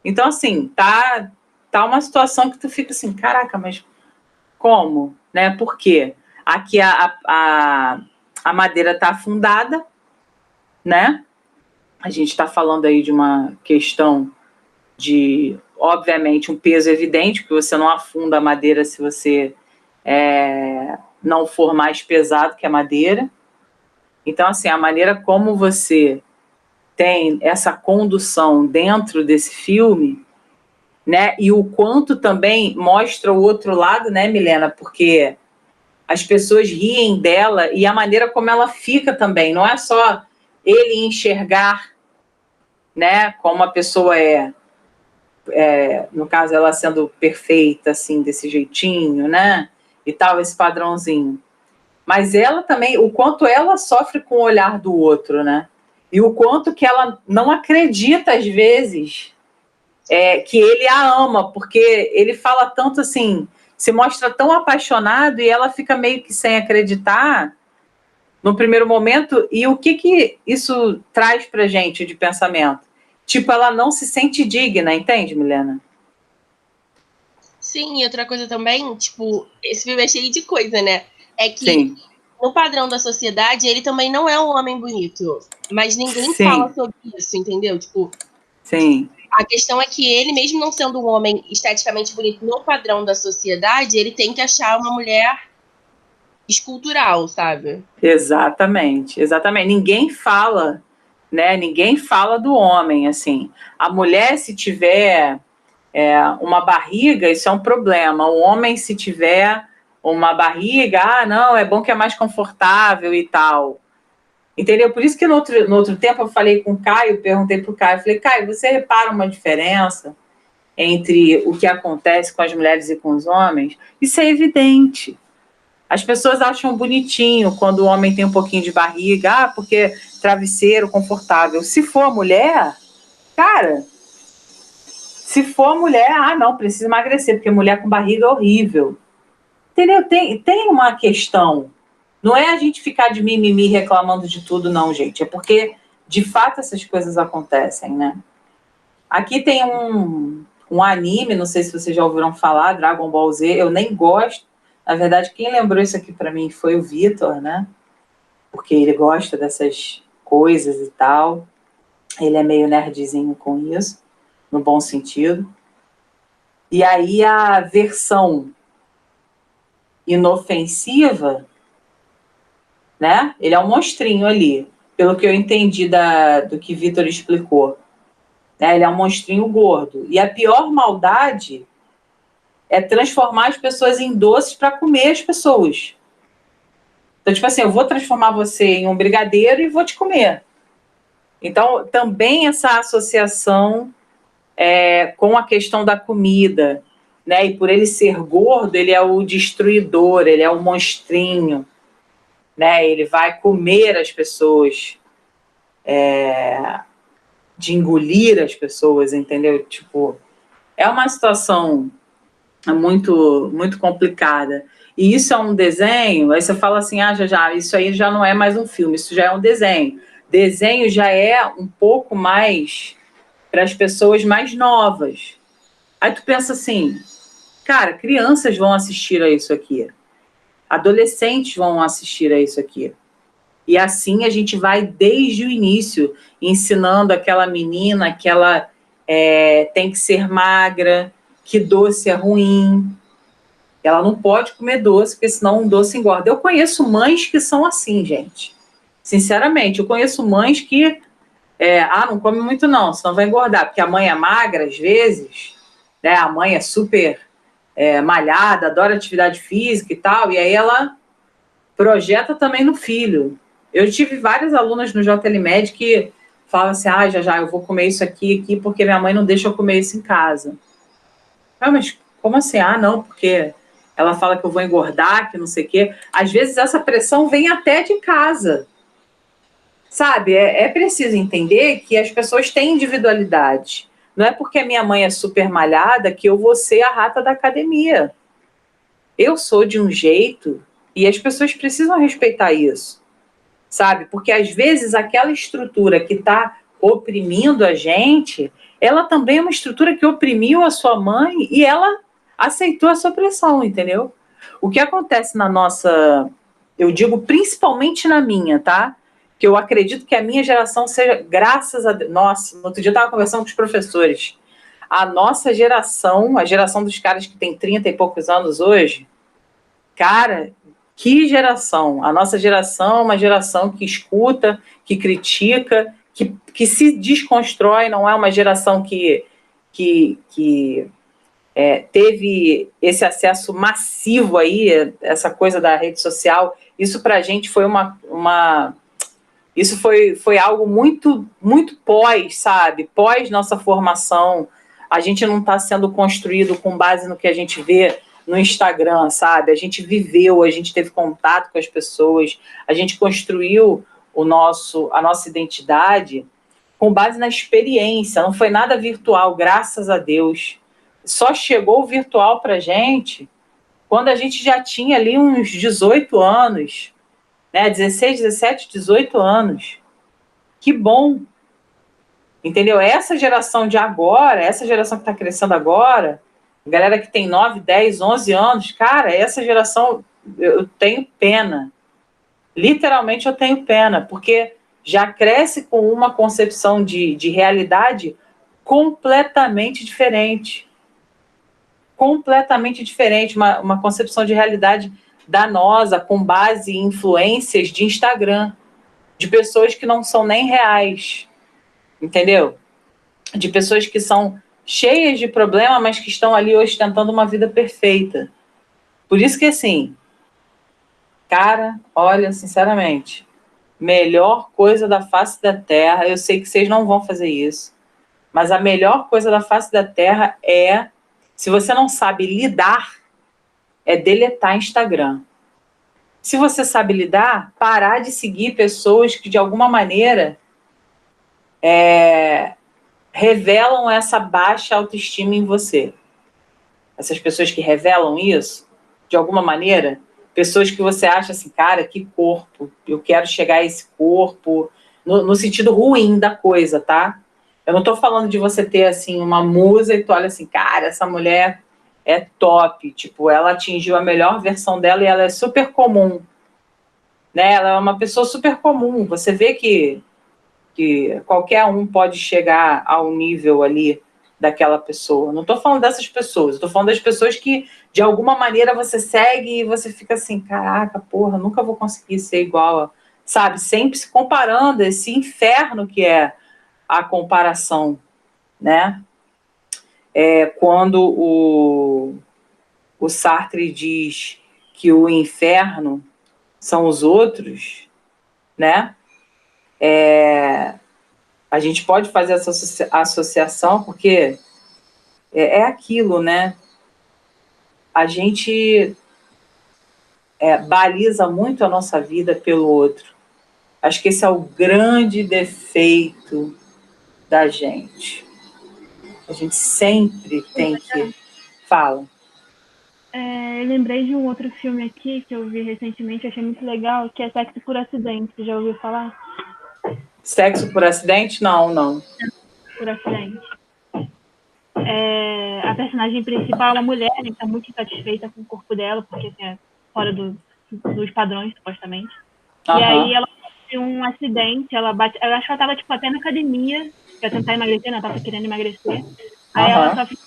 Então, assim, tá uma situação que tu fica assim, caraca, mas como? Né? Por quê? Aqui a madeira está afundada, né? A gente está falando aí de uma questão de, obviamente, um peso evidente, porque você não afunda a madeira se você não for mais pesado que a madeira. Então, assim, a maneira como você tem essa condução dentro desse filme, né? E o quanto também mostra o outro lado, né, Milena? Porque as pessoas riem dela e a maneira como ela fica também. Não é só ele enxergar, né, como a pessoa no caso, ela sendo perfeita, assim, desse jeitinho, né? E tal, esse padrãozinho. Mas ela também, o quanto ela sofre com o olhar do outro, né? E o quanto que ela não acredita, às vezes, que ele a ama, porque ele fala tanto assim, se mostra tão apaixonado e ela fica meio que sem acreditar no primeiro momento. E o que isso traz pra gente de pensamento? Tipo, ela não se sente digna, entende, Milena? Sim, e outra coisa também, tipo, esse filme é cheio de coisa, né? É que, Sim. no padrão da sociedade, ele também não é um homem bonito. Mas ninguém fala sobre isso, entendeu? Tipo, Sim. a questão é que ele, mesmo não sendo um homem esteticamente bonito no padrão da sociedade, ele tem que achar uma mulher escultural, sabe? Exatamente, exatamente. Ninguém fala, né? Ninguém fala do homem, assim. A mulher, se tiver uma barriga, isso é um problema. O homem, se tiver uma barriga, não, é bom que é mais confortável e tal. Entendeu? Por isso que no outro tempo eu falei com o Caio, perguntei para o Caio, falei, Caio, você repara uma diferença entre o que acontece com as mulheres e com os homens? Isso é evidente. As pessoas acham bonitinho quando o homem tem um pouquinho de barriga, porque travesseiro confortável. Se for mulher, cara, se for mulher, não, precisa emagrecer, porque mulher com barriga é horrível. Entendeu? Tem uma questão. Não é a gente ficar de mimimi reclamando de tudo, não, gente. É porque, de fato, essas coisas acontecem, né? Aqui tem um anime, não sei se vocês já ouviram falar, Dragon Ball Z, eu nem gosto. Na verdade, quem lembrou isso aqui para mim foi o Vitor, né? Porque ele gosta dessas coisas e tal. Ele é meio nerdzinho com isso, no bom sentido. E aí a versão inofensiva, né? Ele é um monstrinho ali, pelo que eu entendi do que Vitor explicou. Né? Ele é um monstrinho gordo. E a pior maldade é transformar as pessoas em doces para comer as pessoas. Então, tipo assim, eu vou transformar você em um brigadeiro e vou te comer. Então, também essa associação com a questão da comida, né? E por ele ser gordo, ele é o destruidor, ele é o monstrinho, né? Ele vai comer as pessoas, de engolir as pessoas, entendeu? Tipo, é uma situação muito, muito complicada. E isso é um desenho, aí você fala assim, já, isso aí já não é mais um filme, isso já é um desenho. Desenho já é um pouco mais para as pessoas mais novas. Aí tu pensa assim, cara, crianças vão assistir a isso aqui, adolescentes vão assistir a isso aqui. E assim a gente vai desde o início, ensinando aquela menina que ela tem que ser magra, que doce é ruim, ela não pode comer doce, porque senão um doce engorda. Eu conheço mães que são assim, gente. Sinceramente, eu conheço mães que não come muito não, senão vai engordar, porque a mãe é magra às vezes, né? A mãe é super malhada, adora atividade física e tal, e aí ela projeta também no filho. Eu tive várias alunas no JLMed que falam assim, já, eu vou comer isso aqui, porque minha mãe não deixa eu comer isso em casa. Mas como assim? Não, porque ela fala que eu vou engordar, que não sei o quê. Às vezes essa pressão vem até de casa. Sabe, é preciso entender que as pessoas têm individualidade. Não é porque a minha mãe é super malhada que eu vou ser a rata da academia. Eu sou de um jeito e as pessoas precisam respeitar isso, sabe? Porque às vezes aquela estrutura que está oprimindo a gente, ela também é uma estrutura que oprimiu a sua mãe e ela aceitou essa opressão, entendeu? O que acontece na nossa, eu digo principalmente na minha, tá? Que eu acredito que a minha geração seja, graças a Deus, nossa, no outro dia eu estava conversando com os professores, a nossa geração, a geração dos caras que tem 30 e poucos anos hoje, cara, que geração! A nossa geração é uma geração que escuta, que critica, que se desconstrói, não é uma geração que teve esse acesso massivo aí, essa coisa da rede social. Isso para a gente foi isso foi algo muito, muito pós, sabe? Pós nossa formação. A gente não está sendo construído com base no que a gente vê no Instagram, sabe? A gente viveu, a gente teve contato com as pessoas, a gente construiu a nossa identidade com base na experiência, não foi nada virtual, graças a Deus. Só chegou o virtual para a gente quando a gente já tinha ali uns 18 anos, né? 16, 17, 18 anos. Que bom! Entendeu? Essa geração de agora, essa geração que está crescendo agora, galera que tem 9, 10, 11 anos, cara, essa geração, eu tenho pena. Literalmente eu tenho pena, porque já cresce com uma concepção de realidade completamente diferente. Completamente diferente, uma concepção de realidade danosa, com base em influências de Instagram, de pessoas que não são nem reais, entendeu? De pessoas que são cheias de problema, mas que estão ali ostentando uma vida perfeita. Por isso que, assim, cara, olha, sinceramente, melhor coisa da face da Terra, eu sei que vocês não vão fazer isso, mas a melhor coisa da face da Terra é, se você não sabe lidar, é deletar Instagram. Se você sabe lidar, parar de seguir pessoas que, de alguma maneira, revelam essa baixa autoestima em você. Essas pessoas que revelam isso, de alguma maneira, pessoas que você acha assim, cara, que corpo, eu quero chegar a esse corpo, no sentido ruim da coisa, tá? Eu não tô falando de você ter, assim, uma musa e tu olha assim, cara, essa mulher é top, tipo, ela atingiu a melhor versão dela e ela é super comum, né? Ela é uma pessoa super comum, você vê que qualquer um pode chegar ao nível ali daquela pessoa. Não estou falando dessas pessoas, estou falando das pessoas que, de alguma maneira, você segue e você fica assim, caraca, porra, nunca vou conseguir ser igual, sabe? Sempre se comparando, esse inferno que é a comparação, né? Quando o Sartre diz que o inferno são os outros, né? A gente pode fazer essa associação porque é aquilo, né? A gente baliza muito a nossa vida pelo outro. Acho que esse é o grande defeito da gente. A gente sempre tem que... Fala. Eu lembrei de um outro filme aqui que eu vi recentemente, achei muito legal, que é Sexo por Acidente. Você já ouviu falar? Sexo por acidente? Não. Por acidente. A personagem principal é uma mulher, que está muito insatisfeita com o corpo dela, porque é fora dos padrões, supostamente. E aí ela sofre um acidente, eu acho que ela estava até na academia para tentar emagrecer, ela estava querendo emagrecer. Aí ela sofre,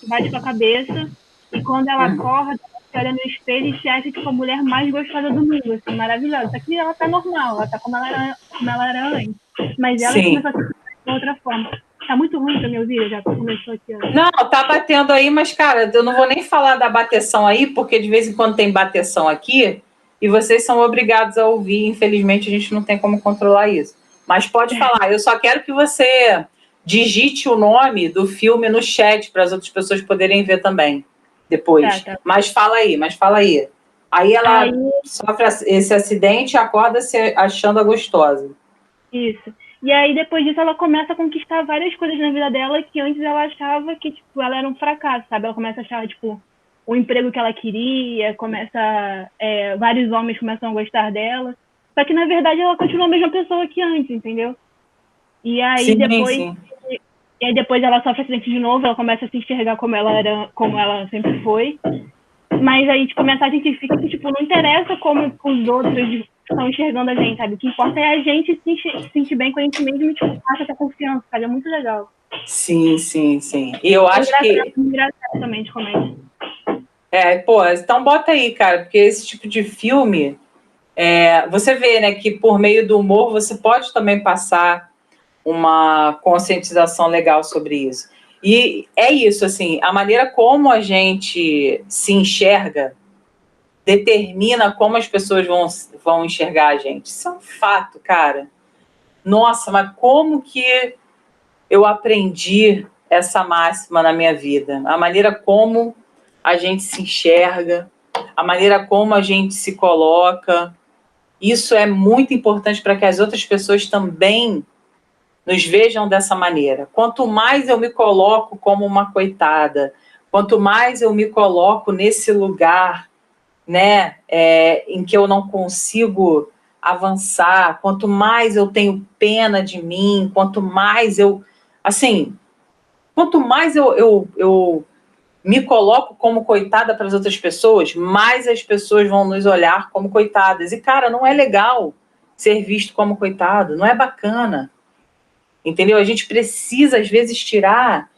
bate com a cabeça, e quando ela acorda, ela se olha no espelho e se acha tipo a mulher mais gostosa do mundo, assim, maravilhosa. Só que ela tá normal, ela tá como ela era antes. Mas ela começou a se de outra forma. Tá muito ruim pra me ouvir, já começou aqui. Ó. Não, tá batendo aí, mas, cara, eu não vou nem falar da bateção aí, porque de vez em quando tem bateção aqui, e vocês são obrigados a ouvir, infelizmente a gente não tem como controlar isso. Mas pode falar, eu só quero que você digite o nome do filme no chat, para as outras pessoas poderem ver também, depois. Tá. Mas fala aí. Aí ela sofre esse acidente e acorda se achando a gostosa. Isso. E aí, depois disso, ela começa a conquistar várias coisas na vida dela que antes ela achava que, tipo, ela era um fracasso, sabe? Ela começa a achar, tipo, o emprego que ela queria, vários homens começam a gostar dela. Só que, na verdade, ela continua a mesma pessoa que antes, entendeu? E aí, depois ela sofre acidente de novo, ela começa a se enxergar como ela sempre foi. Mas aí, tipo, a mensagem que fica que, tipo, não interessa como os outros estão enxergando a gente, sabe? O que importa é a gente se sentir bem com a gente mesmo e, tipo, passa essa confiança, sabe? É muito legal. Sim. E eu acho que... engraçado também de comédia. Então bota aí, cara, porque esse tipo de filme, você vê, né, que por meio do humor você pode também passar uma conscientização legal sobre isso. E é isso, assim, a maneira como a gente se enxerga determina como as pessoas vão enxergar a gente. Isso é um fato, cara. Nossa, mas como que eu aprendi essa máxima na minha vida? A maneira como a gente se enxerga, a maneira como a gente se coloca. Isso é muito importante para que as outras pessoas também nos vejam dessa maneira. Quanto mais eu me coloco como uma coitada, quanto mais eu me coloco nesse lugar, né, em que eu não consigo avançar, quanto mais eu tenho pena de mim, quanto mais eu, assim, quanto mais eu me coloco como coitada para as outras pessoas, mais as pessoas vão nos olhar como coitadas. E, cara, não é legal ser visto como coitado, não é bacana. Entendeu? A gente precisa, às vezes, tirar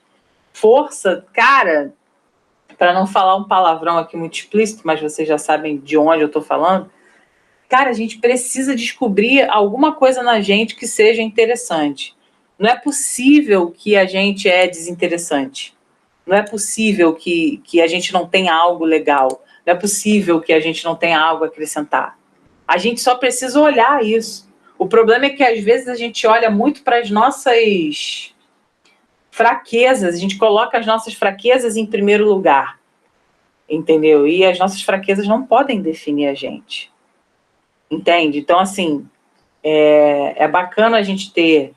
força, cara, para não falar um palavrão aqui muito explícito, mas vocês já sabem de onde eu estou falando. Cara, a gente precisa descobrir alguma coisa na gente que seja interessante. Não é possível que a gente é desinteressante. Não é possível que a gente não tenha algo legal. Não é possível que a gente não tenha algo a acrescentar. A gente só precisa olhar isso. O problema é que, às vezes, a gente olha muito para as nossas fraquezas, a gente coloca as nossas fraquezas em primeiro lugar, entendeu? E as nossas fraquezas não podem definir a gente, entende? Então, assim, é bacana a gente ter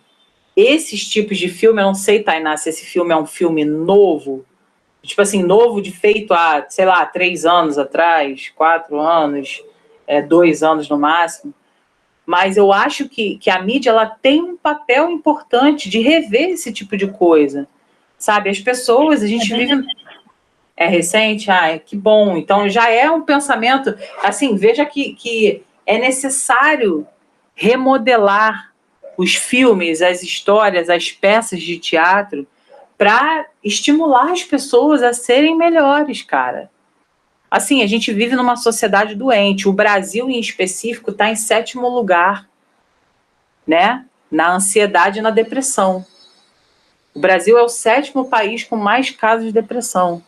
esses tipos de filme. Eu não sei, Tainá, se esse filme é um filme novo, tipo assim, novo de feito há, sei lá, 3 anos atrás, 4 anos, 2 anos no máximo. Mas eu acho que a mídia ela tem um papel importante de rever esse tipo de coisa, sabe? As pessoas, a gente vive... É recente? Ah, que bom. Então já é um pensamento... Assim, veja que é necessário remodelar os filmes, as histórias, as peças de teatro para estimular as pessoas a serem melhores, cara. Assim, a gente vive numa sociedade doente. O Brasil, em específico, está em 7º lugar, né? Na ansiedade e na depressão. O Brasil é o 7º país com mais casos de depressão.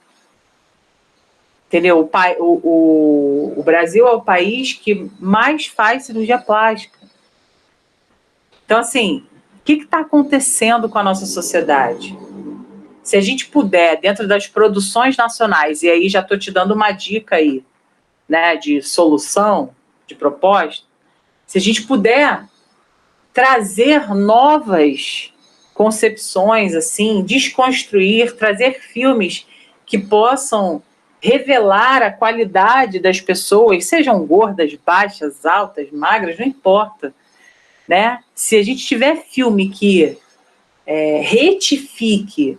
Entendeu? O Brasil é o país que mais faz cirurgia plástica. Então, assim, o que está acontecendo com a nossa sociedade? Se a gente puder, dentro das produções nacionais, e aí já estou te dando uma dica aí, né, de solução, de proposta, se a gente puder trazer novas concepções, assim, desconstruir, trazer filmes que possam revelar a qualidade das pessoas, sejam gordas, baixas, altas, magras, não importa, né? Se a gente tiver filme que retifique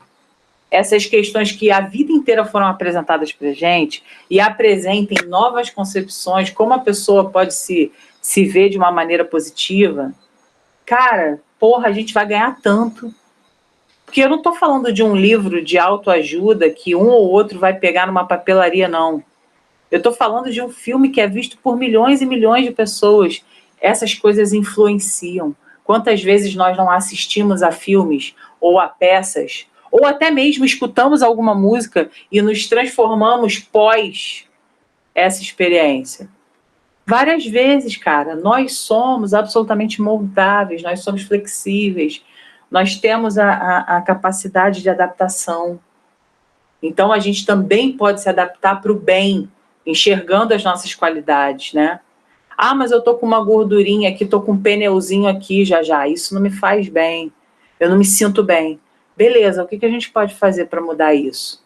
essas questões que a vida inteira foram apresentadas para a gente e apresentem novas concepções, como a pessoa pode se ver de uma maneira positiva, cara, porra, a gente vai ganhar tanto. Porque eu não estou falando de um livro de autoajuda que um ou outro vai pegar numa papelaria, não. Eu estou falando de um filme que é visto por milhões e milhões de pessoas. Essas coisas influenciam. Quantas vezes nós não assistimos a filmes ou a peças, ou até mesmo escutamos alguma música e nos transformamos pós essa experiência? Várias vezes, cara. Nós somos absolutamente moldáveis, nós somos flexíveis, nós temos a capacidade de adaptação. Então, a gente também pode se adaptar para o bem, enxergando as nossas qualidades, né? Ah, mas eu tô com uma gordurinha aqui, tô com um pneuzinho aqui já. Isso não me faz bem. Eu não me sinto bem. Beleza, o que a gente pode fazer para mudar isso?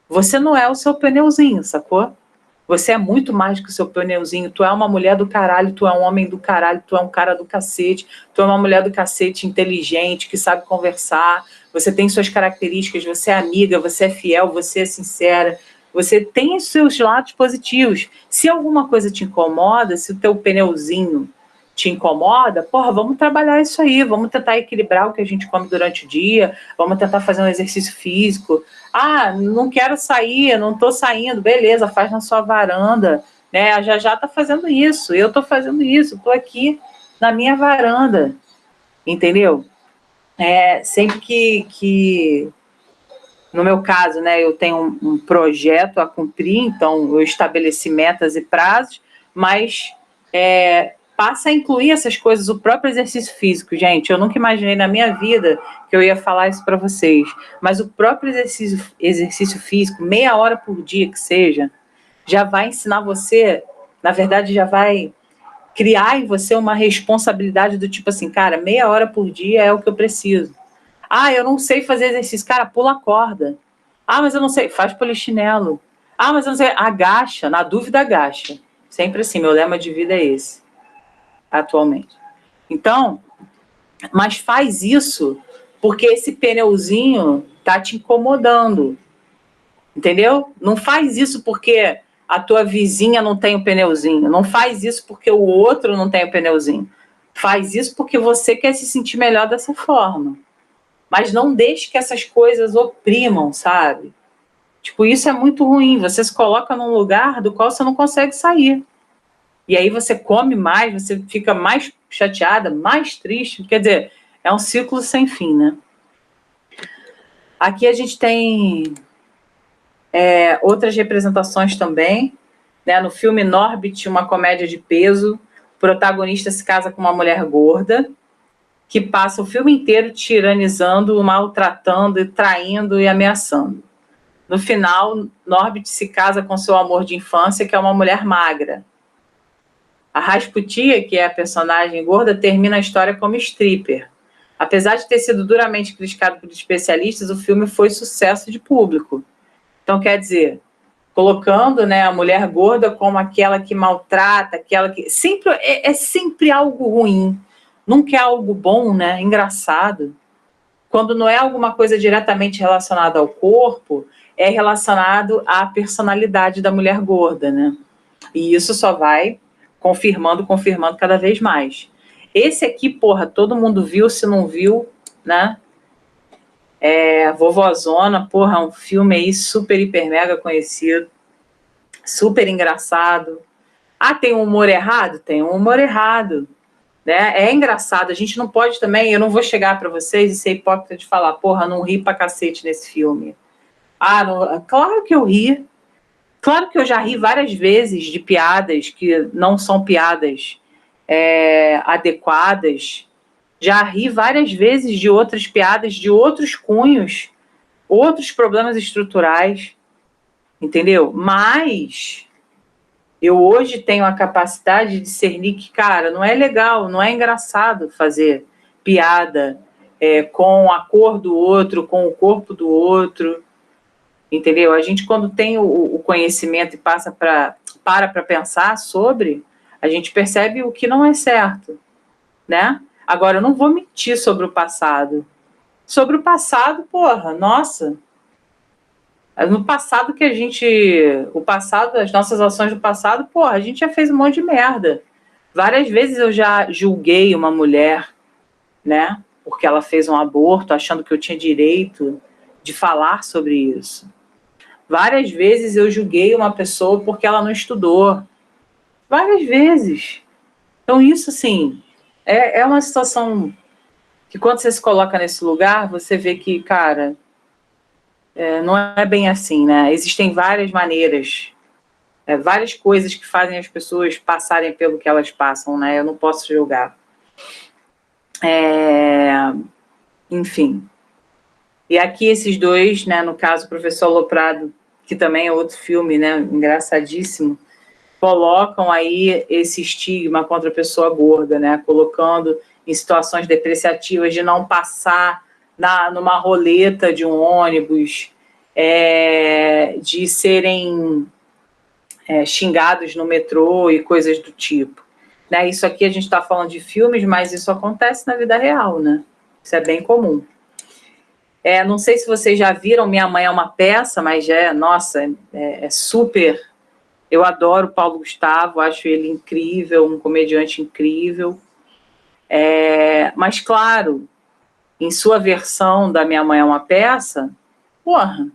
Você não é o seu pneuzinho, sacou? Você é muito mais que o seu pneuzinho. Tu é uma mulher do caralho, tu é um homem do caralho, tu é um cara do cacete, tu é uma mulher do cacete inteligente, que sabe conversar, você tem suas características, você é amiga, você é fiel, você é sincera, você tem os seus lados positivos. Se alguma coisa te incomoda, se o teu pneuzinho te incomoda, porra, vamos trabalhar isso aí, vamos tentar equilibrar o que a gente come durante o dia, vamos tentar fazer um exercício físico. Ah, não quero sair, não estou saindo, beleza, faz na sua varanda, né? A Jajá está fazendo isso, eu estou fazendo isso, estou aqui na minha varanda, entendeu? sempre que no meu caso, né, eu tenho um projeto a cumprir, então eu estabeleci metas e prazos, mas passa a incluir essas coisas, o próprio exercício físico. Gente, eu nunca imaginei na minha vida que eu ia falar isso para vocês, mas o próprio exercício físico, meia hora por dia que seja, já vai ensinar você, na verdade, já vai criar em você uma responsabilidade do tipo assim, cara, meia hora por dia é o que eu preciso. Ah, eu não sei fazer exercício. Cara, pula a corda. Ah, mas eu não sei. Faz polichinelo. Ah, mas eu não sei. Agacha. Na dúvida, agacha. Sempre assim. Meu lema de vida é esse. Atualmente. Então, mas faz isso porque esse pneuzinho tá te incomodando. Entendeu? Não faz isso porque a tua vizinha não tem o pneuzinho. Não faz isso porque o outro não tem o pneuzinho. Faz isso porque você quer se sentir melhor dessa forma. Mas não deixe que essas coisas oprimam, sabe? Tipo, isso é muito ruim. Você se coloca num lugar do qual você não consegue sair. E aí você come mais, você fica mais chateada, mais triste. Quer dizer, é um ciclo sem fim, né? Aqui a gente tem outras representações também. Né? No filme Norbit, uma comédia de peso, o protagonista se casa com uma mulher gorda, que passa o filme inteiro tiranizando, maltratando, traindo e ameaçando. No final, Norbit se casa com seu amor de infância, que é uma mulher magra. A Rasputia, que é a personagem gorda, termina a história como stripper. Apesar de ter sido duramente criticado por especialistas, o filme foi sucesso de público. Então, quer dizer, colocando, né, a mulher gorda como aquela que maltrata, aquela que... Sempre, é sempre algo ruim. Nunca é algo bom, né? Engraçado. Quando não é alguma coisa diretamente relacionada ao corpo, é relacionado à personalidade da mulher gorda, né? E isso só vai confirmando cada vez mais. Esse aqui, porra, todo mundo viu, se não viu, né? Vovózona, porra, um filme aí super, hiper, mega conhecido, super engraçado. Ah, tem um humor errado? Tem um humor errado. Né? É engraçado, a gente não pode também, eu não vou chegar para vocês e ser hipócrita de falar, porra, não ri pra cacete nesse filme. Claro que eu ri, claro que eu já ri várias vezes de piadas que não são piadas adequadas, já ri várias vezes de outras piadas, de outros cunhos, outros problemas estruturais, entendeu? Mas... eu hoje tenho a capacidade de discernir que, cara, não é legal, não é engraçado fazer piada com a cor do outro, com o corpo do outro, entendeu? A gente, quando tem o conhecimento e para pensar sobre, a gente percebe o que não é certo, né? Agora, eu não vou mentir sobre o passado. Sobre o passado, porra, nossa... no passado que o passado, as nossas ações do passado, porra, a gente já fez um monte de merda. Várias vezes eu já julguei uma mulher, né, porque ela fez um aborto, achando que eu tinha direito de falar sobre isso. Várias vezes eu julguei uma pessoa porque ela não estudou. Várias vezes. Então isso, assim, é uma situação que quando você se coloca nesse lugar, você vê que, cara... não é bem assim, né? Existem várias maneiras, várias coisas que fazem as pessoas passarem pelo que elas passam, né? Eu não posso julgar. Enfim. E aqui esses dois, né? No caso, o Professor Aloprado, que também é outro filme, né? Engraçadíssimo, colocam aí esse estigma contra a pessoa gorda, né? Colocando em situações depreciativas de não passar numa roleta de um ônibus, de serem xingados no metrô e coisas do tipo. Né? Isso aqui a gente está falando de filmes, mas isso acontece na vida real, né? Isso é bem comum. Não sei se vocês já viram Minha Mãe é uma Peça, mas nossa, é super... Eu adoro o Paulo Gustavo, acho ele incrível, um comediante incrível. Mas, claro, em sua versão da Minha Mãe é uma Peça, porra,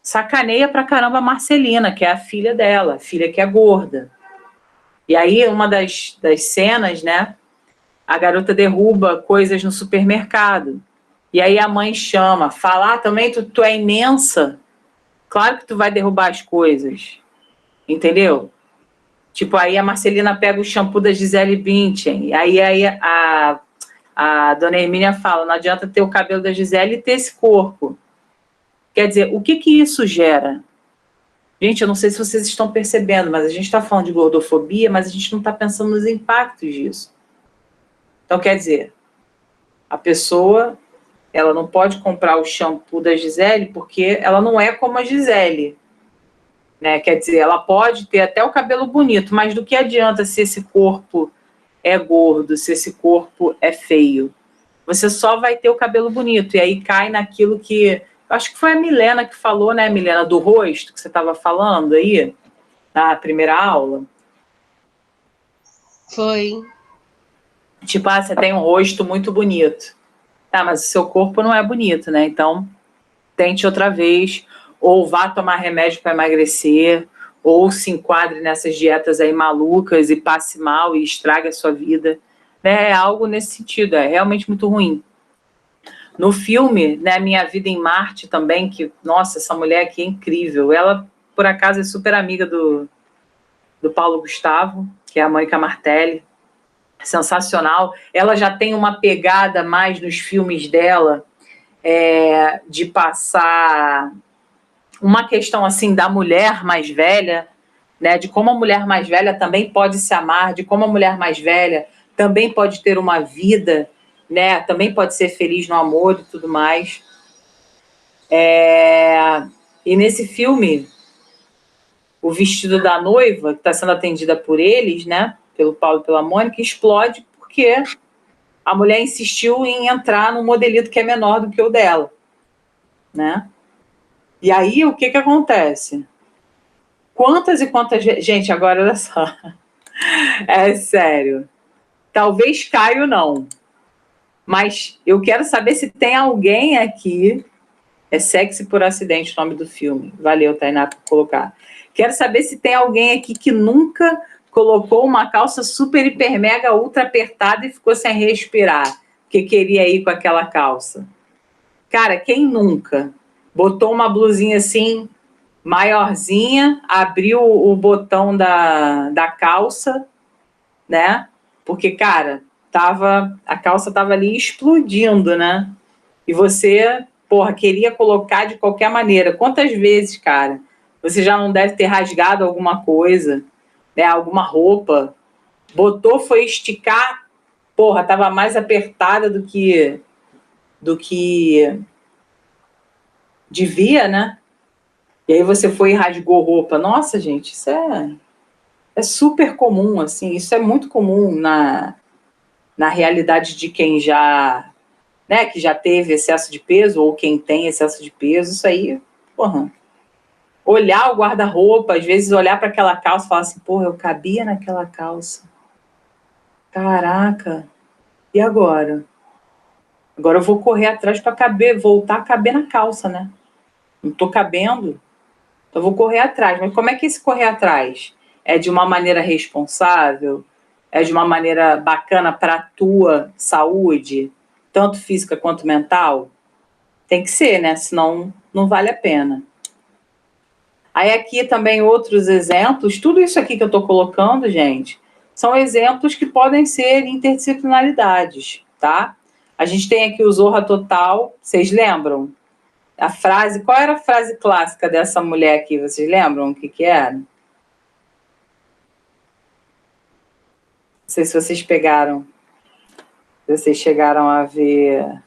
sacaneia pra caramba a Marcelina, que é a filha dela, a filha que é gorda. E aí, uma das cenas, né, a garota derruba coisas no supermercado. E aí a mãe chama, fala, também tu é imensa, claro que tu vai derrubar as coisas, entendeu? Tipo, aí a Marcelina pega o shampoo da Gisele Bündchen, e aí a dona Hermínia fala, não adianta ter o cabelo da Gisele e ter esse corpo. Quer dizer, o que isso gera? Gente, eu não sei se vocês estão percebendo, mas a gente está falando de gordofobia, mas a gente não está pensando nos impactos disso. Então, quer dizer, a pessoa, ela não pode comprar o shampoo da Gisele porque ela não é como a Gisele. Né? Quer dizer, ela pode ter até o cabelo bonito, mas do que adianta se esse corpo é gordo, se esse corpo é feio? Você só vai ter o cabelo bonito. E aí cai naquilo que... Acho que foi a Milena que falou, né, Milena, do rosto, que você estava falando aí, na primeira aula. Foi. Tipo, você tem um rosto muito bonito. Tá, mas o seu corpo não é bonito, né? Então, tente outra vez, ou vá tomar remédio para emagrecer, ou se enquadre nessas dietas aí malucas e passe mal e estrague a sua vida. Né? É algo nesse sentido, é realmente muito ruim. No filme, né, Minha Vida em Marte também, que, nossa, essa mulher aqui é incrível. Ela, por acaso, é super amiga do Paulo Gustavo, que é a Mônica Martelli. Sensacional. Ela já tem uma pegada mais nos filmes dela, de passar uma questão assim da mulher mais velha, né, de como a mulher mais velha também pode se amar, de como a mulher mais velha também pode ter uma vida, né, também pode ser feliz no amor e tudo mais. E nesse filme, o vestido da noiva, que está sendo atendida por eles, né, pelo Paulo e pela Mônica, explode porque a mulher insistiu em entrar num modelito que é menor do que o dela, né? E aí, o que acontece? Quantas e quantas... Gente, agora, olha só. É sério. Talvez Caio não. Mas eu quero saber se tem alguém aqui... É Sexy por Acidente o nome do filme. Valeu, Tainá, por colocar. Quero saber se tem alguém aqui que nunca colocou uma calça super, hiper, mega, ultra apertada e ficou sem respirar, porque queria ir com aquela calça. Cara, quem nunca? Botou uma blusinha assim, maiorzinha, abriu o botão da calça, né? Porque, cara, a calça tava ali explodindo, né? E você, porra, queria colocar de qualquer maneira. Quantas vezes, cara, você já não deve ter rasgado alguma coisa, né? Alguma roupa, botou, foi esticar, porra, tava mais apertada do que devia, né? E aí você foi e rasgou roupa. Nossa, gente, isso é super comum, assim, isso é muito comum na realidade de quem já, né, que já teve excesso de peso ou quem tem excesso de peso. Isso aí, porra, olhar o guarda-roupa, às vezes olhar para aquela calça e falar assim, porra, eu cabia naquela calça. Caraca, e agora? Agora eu vou correr atrás para voltar a caber na calça, né? Não tô cabendo, então eu vou correr atrás. Mas como é que esse correr atrás? É de uma maneira responsável? É de uma maneira bacana para a tua saúde, tanto física quanto mental? Tem que ser, né? Senão não vale a pena. Aí aqui também outros exemplos. Tudo isso aqui que eu estou colocando, gente, são exemplos que podem ser interdisciplinaridades, tá? A gente tem aqui o Zorra Total. Vocês lembram? A frase, qual era a frase clássica dessa mulher aqui? Vocês lembram o que era? Não sei se vocês pegaram, se vocês chegaram a ver.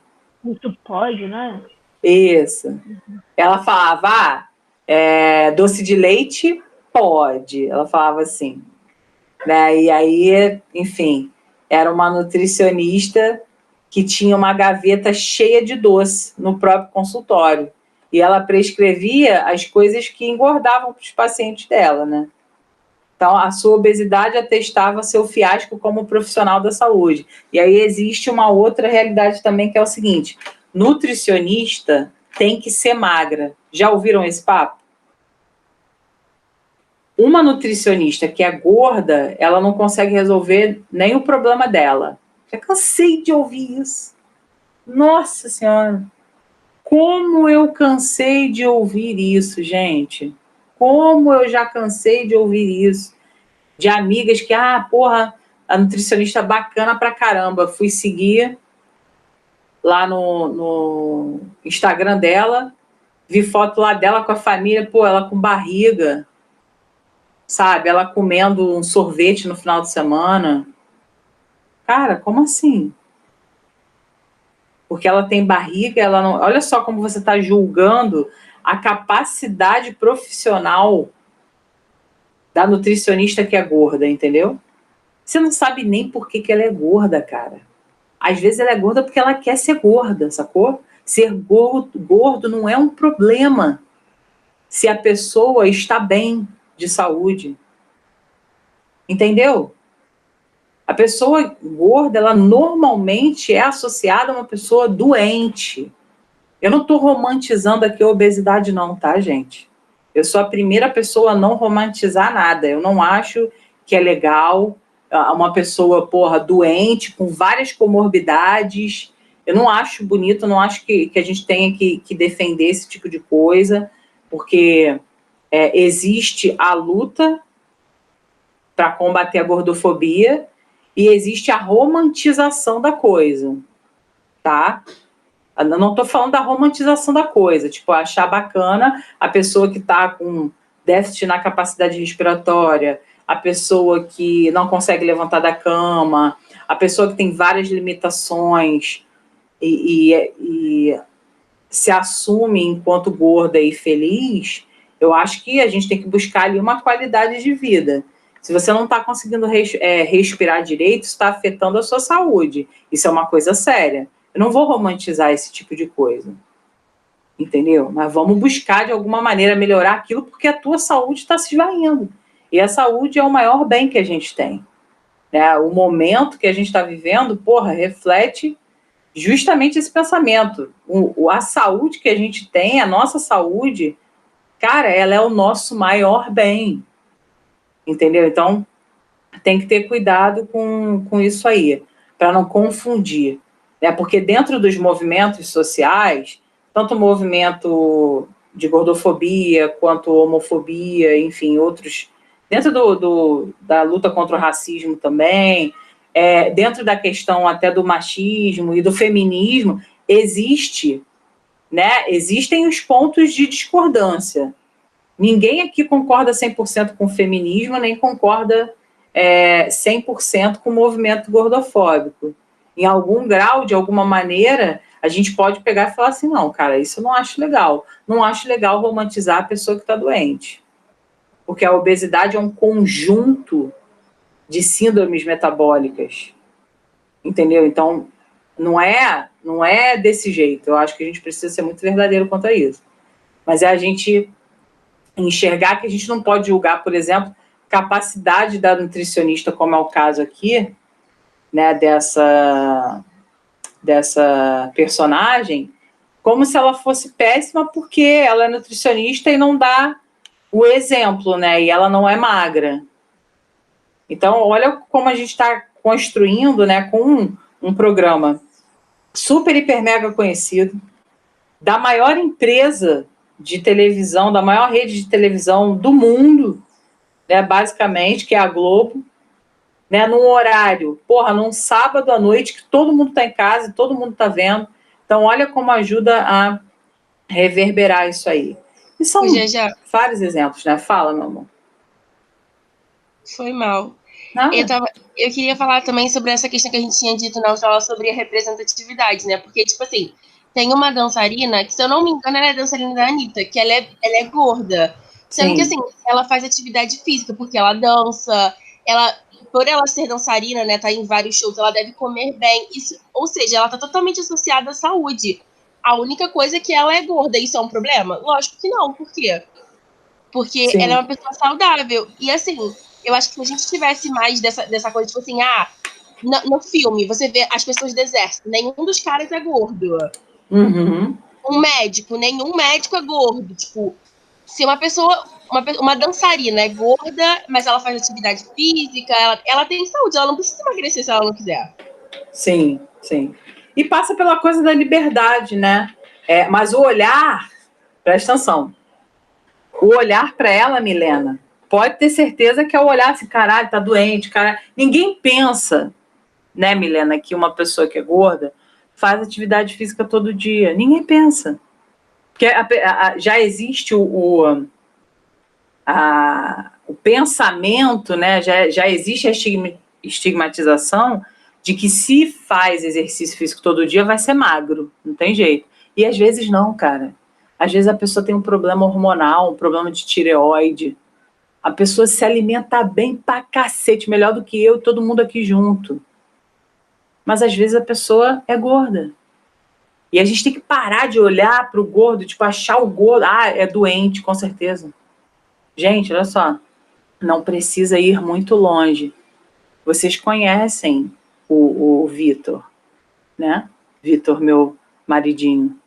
Isso pode, né? Isso. Ela falava, doce de leite pode. Ela falava assim, né? E aí, enfim, era uma nutricionista que tinha uma gaveta cheia de doce no próprio consultório. E ela prescrevia as coisas que engordavam para os pacientes dela, né? Então, a sua obesidade atestava seu fiasco como profissional da saúde. E aí existe uma outra realidade também, que é o seguinte: nutricionista tem que ser magra. Já ouviram esse papo? Uma nutricionista que é gorda, ela não consegue resolver nem o problema dela. Já cansei de ouvir isso. Nossa Senhora, como eu cansei de ouvir isso, gente. Como eu já cansei de ouvir isso. De amigas que, porra, a nutricionista bacana pra caramba. Fui seguir lá no Instagram dela, vi foto lá dela com a família, pô, ela com barriga, sabe? Ela comendo um sorvete no final de semana. Cara, como assim? Porque ela tem barriga, ela não... Olha só como você está julgando a capacidade profissional da nutricionista que é gorda, entendeu? Você não sabe nem por que ela é gorda, cara. Às vezes ela é gorda porque ela quer ser gorda, sacou? Ser gordo não é um problema se a pessoa está bem de saúde. Entendeu? A pessoa gorda, ela normalmente é associada a uma pessoa doente. Eu não estou romantizando aqui a obesidade não, tá, gente? Eu sou a primeira pessoa a não romantizar nada. Eu não acho que é legal uma pessoa, porra, doente, com várias comorbidades. Eu não acho bonito, não acho que a gente tenha que defender esse tipo de coisa, porque existe a luta para combater a gordofobia e existe a romantização da coisa, tá? Eu não estou falando da romantização da coisa, tipo, achar bacana a pessoa que está com déficit na capacidade respiratória, a pessoa que não consegue levantar da cama, a pessoa que tem várias limitações e se assume enquanto gorda e feliz. Eu acho que a gente tem que buscar ali uma qualidade de vida. Se você não está conseguindo respirar direito, isso está afetando a sua saúde. Isso é uma coisa séria. Eu não vou romantizar esse tipo de coisa, entendeu? Mas vamos buscar, de alguma maneira, melhorar aquilo, porque a tua saúde está se esvaindo. E a saúde é o maior bem que a gente tem. Né? O momento que a gente está vivendo, porra, reflete justamente esse pensamento. A saúde que a gente tem, a nossa saúde, cara, ela é o nosso maior bem. Entendeu? Então, tem que ter cuidado com isso aí, para não confundir. Né? Porque dentro dos movimentos sociais, tanto o movimento de gordofobia quanto homofobia, enfim, outros, dentro da luta contra o racismo também, dentro da questão até do machismo e do feminismo, existem os pontos de discordância. Ninguém aqui concorda 100% com o feminismo, nem concorda 100% com o movimento gordofóbico. Em algum grau, de alguma maneira, a gente pode pegar e falar assim, não, cara, isso eu não acho legal. Não acho legal romantizar a pessoa que está doente. Porque a obesidade é um conjunto de síndromes metabólicas. Entendeu? Então, não é desse jeito. Eu acho que a gente precisa ser muito verdadeiro quanto a isso. Mas é a gente enxergar que a gente não pode julgar, por exemplo, capacidade da nutricionista, como é o caso aqui, né, dessa personagem, como se ela fosse péssima porque ela é nutricionista e não dá o exemplo, né, e ela não é magra. Então, olha como a gente está construindo, né, com um programa super, hiper, mega conhecido, da maior empresa de televisão, da maior rede de televisão do mundo, né, basicamente, que é a Globo, né, num horário, num sábado à noite, que todo mundo está em casa, todo mundo está vendo. Então, olha como ajuda a reverberar isso aí. E são vários exemplos, né? Fala, meu amor. Foi mal. Eu queria falar também sobre essa questão que a gente tinha dito na aula sobre a representatividade, né? Porque, tipo assim, tem uma dançarina, que se eu não me engano, ela é dançarina da Anitta, que ela é gorda. Sendo que, assim, ela faz atividade física, porque ela dança, por ela ser dançarina, né, tá em vários shows, ela deve comer bem. Isso, ou seja, ela tá totalmente associada à saúde. A única coisa é que ela é gorda. Isso é um problema? Lógico que não. Por quê? Porque ela é uma pessoa saudável. E, assim, eu acho que se a gente tivesse mais dessa coisa, tipo assim, no filme, você vê as pessoas do exército, nenhum dos caras é gordo. Uhum. Nenhum médico é gordo. Tipo, se uma pessoa, uma dançarina é gorda, mas ela faz atividade física, ela tem saúde, ela não precisa emagrecer se ela não quiser. Sim, sim. E passa pela coisa da liberdade, né? Mas o olhar, presta atenção, o olhar para ela, Milena, pode ter certeza que é o olhar assim, caralho, tá doente, caralho. Ninguém pensa, né, Milena, que uma pessoa que é gorda faz atividade física todo dia. Ninguém pensa. Porque já existe o pensamento, né? Já existe a estigmatização de que se faz exercício físico todo dia vai ser magro, não tem jeito. E às vezes não, cara. Às vezes a pessoa tem um problema hormonal, um problema de tireoide. A pessoa se alimenta bem pra cacete, melhor do que eu e todo mundo aqui junto. Mas às vezes a pessoa é gorda. E a gente tem que parar de olhar pro gordo, tipo, achar o gordo, é doente, com certeza. Gente, olha só, não precisa ir muito longe. Vocês conhecem o Vitor, né? Vitor, meu maridinho.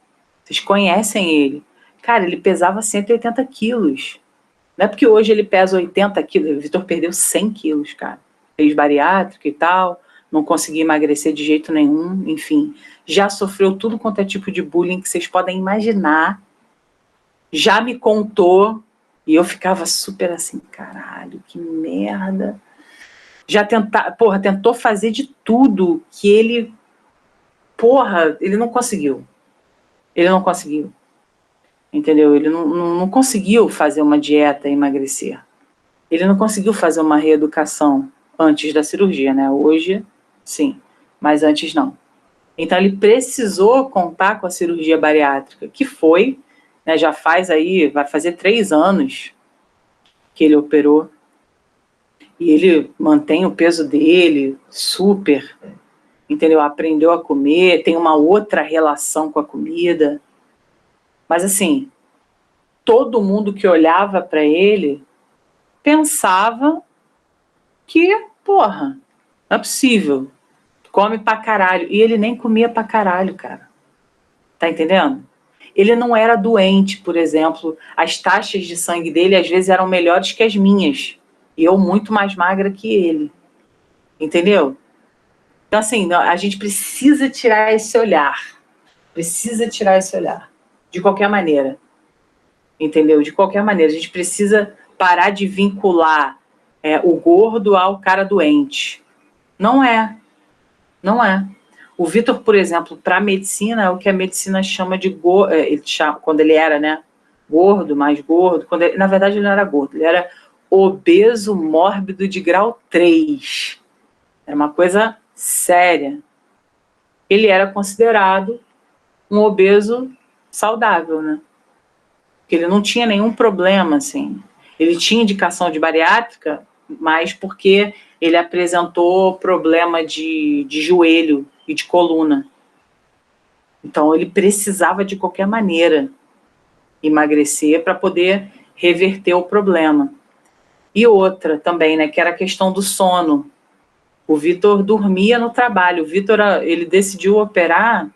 Vocês conhecem ele. Cara, ele pesava 180 quilos. Não é porque hoje ele pesa 80 quilos. O Vitor perdeu 100 quilos, cara. Fez bariátrica e tal, não conseguia emagrecer de jeito nenhum, enfim. Já sofreu tudo quanto é tipo de bullying que vocês podem imaginar. Já me contou. E eu ficava super assim, caralho, que merda. Já tentou fazer de tudo que ele... ele não conseguiu. Ele não conseguiu. Entendeu? Ele não conseguiu fazer uma dieta e emagrecer. Ele não conseguiu fazer uma reeducação antes da cirurgia, né? Hoje, sim, mas antes não. Então ele precisou contar com a cirurgia bariátrica, que foi, né, já faz aí, vai fazer 3 anos que ele operou. E ele mantém o peso dele super, entendeu? Aprendeu a comer, tem uma outra relação com a comida. Mas assim, todo mundo que olhava para ele pensava que, porra, não é possível. Come pra caralho. E ele nem comia pra caralho, cara. Tá entendendo? Ele não era doente, por exemplo. As taxas de sangue dele, às vezes, eram melhores que as minhas. E eu muito mais magra que ele. Entendeu? Então, assim, a gente precisa tirar esse olhar. Precisa tirar esse olhar. De qualquer maneira. Entendeu? De qualquer maneira. A gente precisa parar de vincular o gordo ao cara doente. Não é. Não é. O Vitor, por exemplo, para a medicina, é o que a medicina chama de gordo. Quando ele era, né, gordo, mais gordo. Na verdade, ele não era gordo. Ele era obeso mórbido de grau 3. Era uma coisa séria. Ele era considerado um obeso saudável, né? Porque ele não tinha nenhum problema, assim. Ele tinha indicação de bariátrica, mas porque ele apresentou problema de joelho e de coluna. Então, ele precisava, de qualquer maneira, emagrecer para poder reverter o problema. E outra também, né, que era a questão do sono. O Vitor dormia no trabalho. O Vitor, ele decidiu operar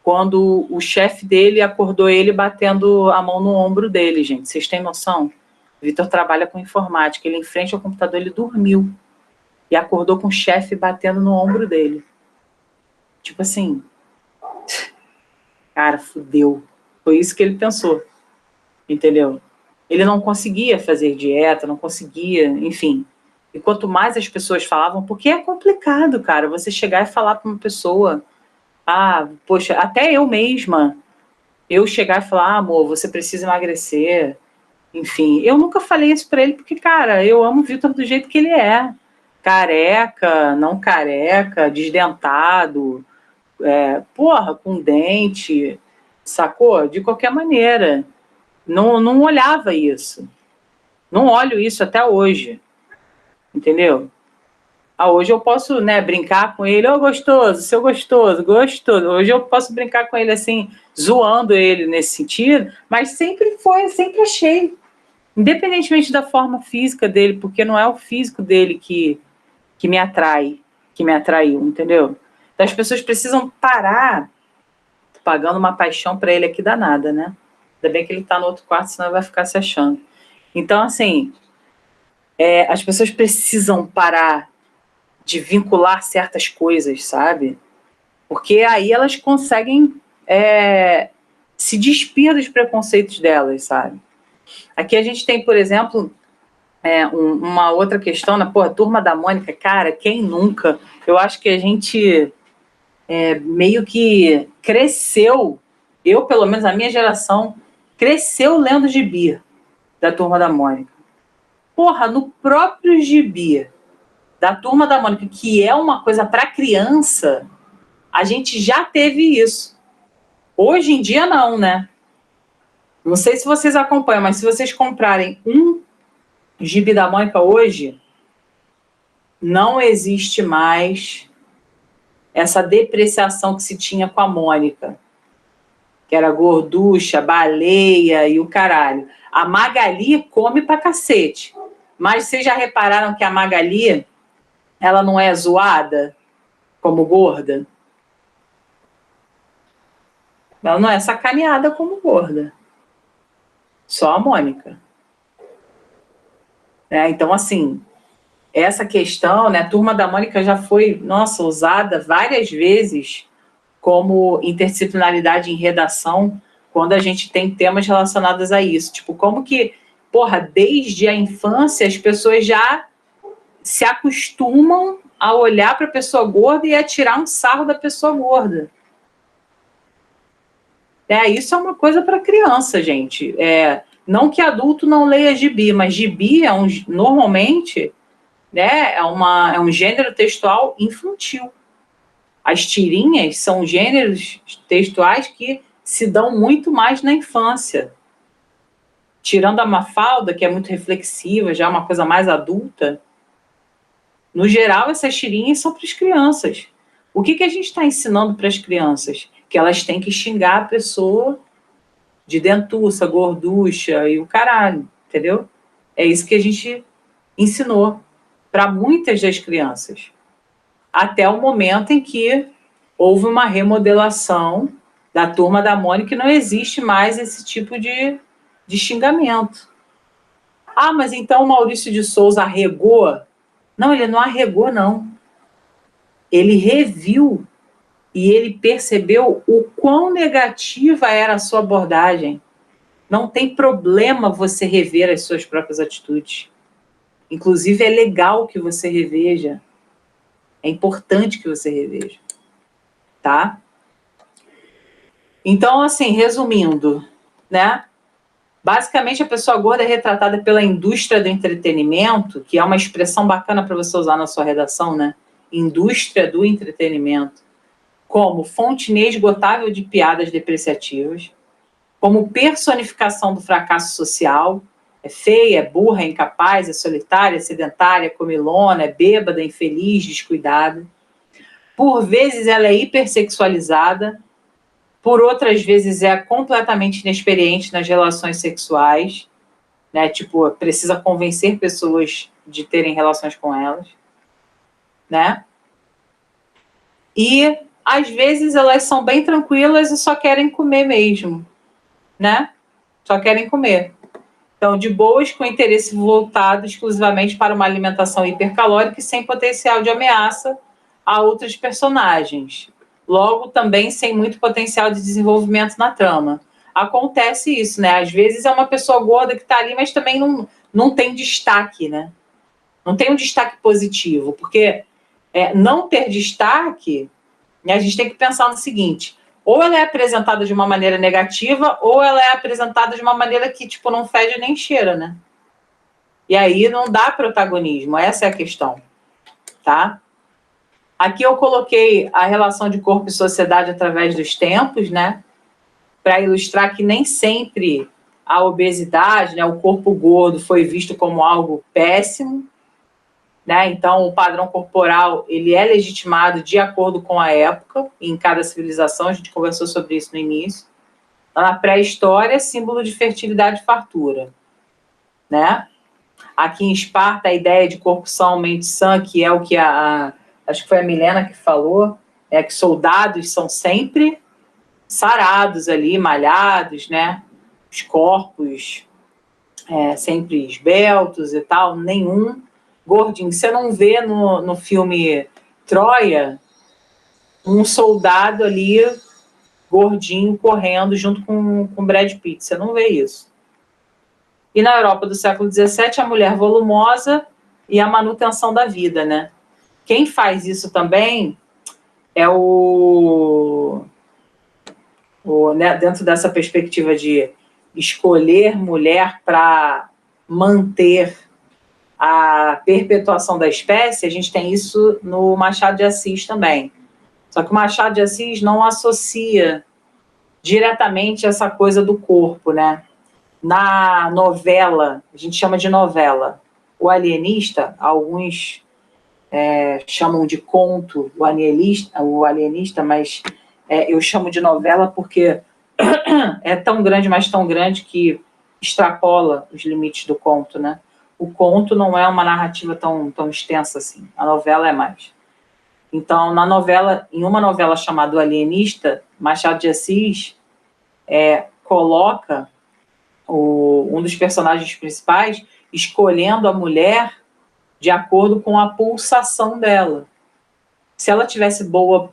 quando o chefe dele acordou ele batendo a mão no ombro dele, gente. Vocês têm noção? O Vitor trabalha com informática. Ele, em frente ao computador, ele dormiu. E acordou com o chefe batendo no ombro dele. Tipo assim... Cara, fudeu. Foi isso que ele pensou. Entendeu? Ele não conseguia fazer dieta, não conseguia, enfim... E quanto mais as pessoas falavam, porque é complicado, cara, você chegar e falar para uma pessoa, poxa, até eu mesma, eu chegar e falar, amor, você precisa emagrecer, enfim, eu nunca falei isso para ele, porque, cara, eu amo o Vitor do jeito que ele é, careca, não careca, desdentado, porra, com dente, sacou? De qualquer maneira, não olhava isso, não olho isso até hoje. Entendeu? Hoje eu posso, né, brincar com ele, gostoso, seu gostoso, gostoso. Hoje eu posso brincar com ele assim, zoando ele nesse sentido, mas sempre achei, independentemente da forma física dele, porque não é o físico dele que me atrai, que me atraiu, entendeu? Então as pessoas precisam parar pagando uma paixão para ele aqui danada, né? Ainda bem que ele tá no outro quarto, senão ele vai ficar se achando. Então, assim... as pessoas precisam parar de vincular certas coisas, sabe? Porque aí elas conseguem se despir dos preconceitos delas, sabe? Aqui a gente tem, por exemplo, uma outra questão, né? Pô, a Turma da Mônica, cara, quem nunca? Eu acho que a gente meio que cresceu, eu, pelo menos, a minha geração, cresceu lendo gibi da Turma da Mônica. Porra, no próprio gibi da Turma da Mônica, que é uma coisa para criança, a gente já teve isso. Hoje em dia, não, né? Não sei se vocês acompanham, mas se vocês comprarem um gibi da Mônica hoje, não existe mais essa depreciação que se tinha com a Mônica, que era gorducha, baleia e o caralho. A Magali come pra cacete. Mas vocês já repararam que a Magali, ela não é zoada como gorda? Ela não é sacaneada como gorda. Só a Mônica. Então, assim, essa questão, né, a Turma da Mônica já foi, usada várias vezes como interdisciplinaridade em redação, quando a gente tem temas relacionados a isso. Tipo, como que, desde a infância as pessoas já se acostumam a olhar para a pessoa gorda e a tirar um sarro da pessoa gorda. Isso é uma coisa para criança, gente. Não que adulto não leia gibi, mas gibi normalmente, né, é um gênero textual infantil. As tirinhas são gêneros textuais que se dão muito mais na infância. Tirando a Mafalda, que é muito reflexiva, já é uma coisa mais adulta, no geral, essas tirinhas são para as crianças. O que a gente está ensinando para as crianças? Que elas têm que xingar a pessoa de dentuça, gorducha e o caralho, entendeu? É isso que a gente ensinou para muitas das crianças. Até o momento em que houve uma remodelação da Turma da Mônica e não existe mais esse tipo de xingamento. Ah, mas então o Maurício de Souza arregou? Não, ele não arregou, não. Ele reviu e ele percebeu o quão negativa era a sua abordagem. Não tem problema você rever as suas próprias atitudes. Inclusive, é legal que você reveja. É importante que você reveja. Tá? Então, assim, resumindo, né? Basicamente, a pessoa gorda é retratada pela indústria do entretenimento, que é uma expressão bacana para você usar na sua redação, né? Indústria do entretenimento, como fonte inesgotável de piadas depreciativas, como personificação do fracasso social, é feia, é burra, é incapaz, é solitária, é sedentária, é comilona, é bêbada, é infeliz, descuidada. Por vezes ela é hipersexualizada, por outras vezes é completamente inexperiente nas relações sexuais, né? Tipo, precisa convencer pessoas de terem relações com elas, né? E às vezes elas são bem tranquilas e só querem comer mesmo, né? Só querem comer. Então, de boas, com interesse voltado exclusivamente para uma alimentação hipercalórica e sem potencial de ameaça a outros personagens. Logo, também sem muito potencial de desenvolvimento na trama. Acontece isso, né? Às vezes é uma pessoa gorda que está ali, mas também não tem destaque, né? Não tem um destaque positivo, porque não ter destaque, a gente tem que pensar no seguinte: ou ela é apresentada de uma maneira negativa, ou ela é apresentada de uma maneira que, tipo, não fede nem cheira, né? E aí não dá protagonismo, essa é a questão, tá? Aqui eu coloquei a relação de corpo e sociedade através dos tempos, né? Para ilustrar que nem sempre a obesidade, né, o corpo gordo foi visto como algo péssimo, né? Então, o padrão corporal ele é legitimado de acordo com a época, em cada civilização, a gente conversou sobre isso no início. Na pré-história, símbolo de fertilidade e fartura, né? Aqui em Esparta, a ideia de corpo são, mente sã, que é o que acho que foi a Milena que falou, que soldados são sempre sarados ali, malhados, né? Os corpos sempre esbeltos e tal, nenhum gordinho. Você não vê no filme Troia um soldado ali, gordinho, correndo junto com Brad Pitt. Você não vê isso. E na Europa do século XVII, a mulher volumosa e a manutenção da vida, né? Quem faz isso também é né, dentro dessa perspectiva de escolher mulher para manter a perpetuação da espécie, a gente tem isso no Machado de Assis também. Só que o Machado de Assis não associa diretamente essa coisa do corpo, né? Na novela, a gente chama de novela, O Alienista, alguns chamam de conto o alienista, mas eu chamo de novela porque é tão grande, mas tão grande que extrapola os limites do conto, né? O conto não é uma narrativa tão extensa assim, a novela é mais. Então, em uma novela chamada O Alienista, Machado de Assis coloca um dos personagens principais escolhendo a mulher de acordo com a pulsação dela. Se ela tivesse boa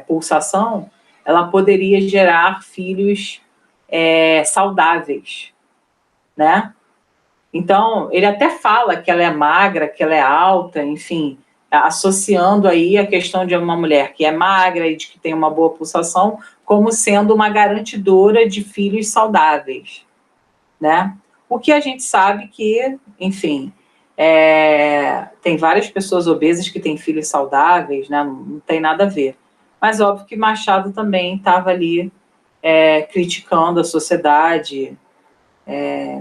pulsação, ela poderia gerar filhos saudáveis, né? Então, ele até fala que ela é magra, que ela é alta, enfim, associando aí a questão de uma mulher que é magra e de que tem uma boa pulsação como sendo uma garantidora de filhos saudáveis, né? O que a gente sabe que, enfim, tem várias pessoas obesas que têm filhos saudáveis, né? Não tem nada a ver. Mas óbvio que Machado também estava ali criticando a sociedade,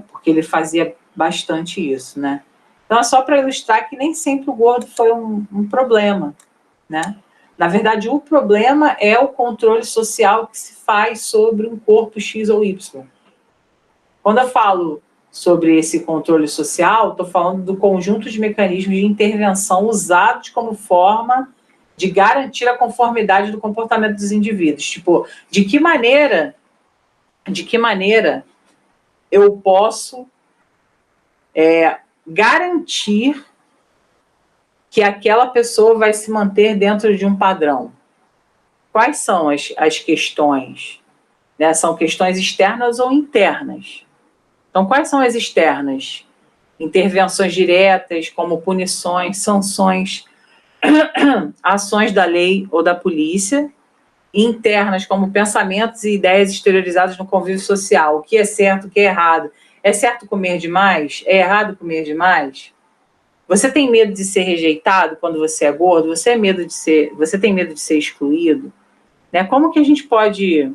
porque ele fazia bastante isso, né? Então é só para ilustrar que nem sempre o gordo foi um problema, né? Na verdade, o problema é o controle social que se faz sobre um corpo X ou Y. Quando eu falo sobre esse controle social, estou falando do conjunto de mecanismos de intervenção usados como forma de garantir a conformidade do comportamento dos indivíduos. Tipo, de que maneira eu posso garantir que aquela pessoa vai se manter dentro de um padrão? Quais são as questões? Né? São questões externas ou internas? Então, quais são as externas? Intervenções diretas, como punições, sanções, ações da lei ou da polícia, internas, como pensamentos e ideias exteriorizadas no convívio social. O que é certo, o que é errado. É certo comer demais? É errado comer demais? Você tem medo de ser rejeitado quando você é gordo? Você tem medo de ser excluído? Né? Como que a gente pode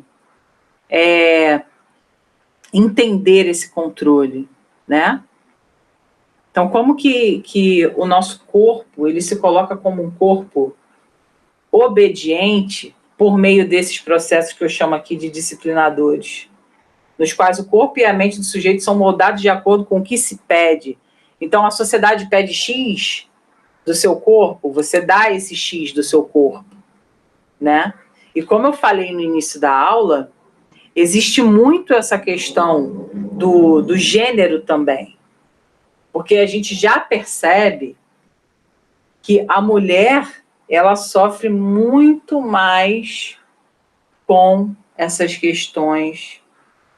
entender esse controle, né? Então, como que o nosso corpo, ele se coloca como um corpo obediente por meio desses processos que eu chamo aqui de disciplinadores, nos quais o corpo e a mente do sujeito são moldados de acordo com o que se pede. Então, a sociedade pede X do seu corpo, você dá esse X do seu corpo, né? E como eu falei no início da aula, existe muito essa questão do gênero também, porque a gente já percebe que a mulher, ela sofre muito mais com essas questões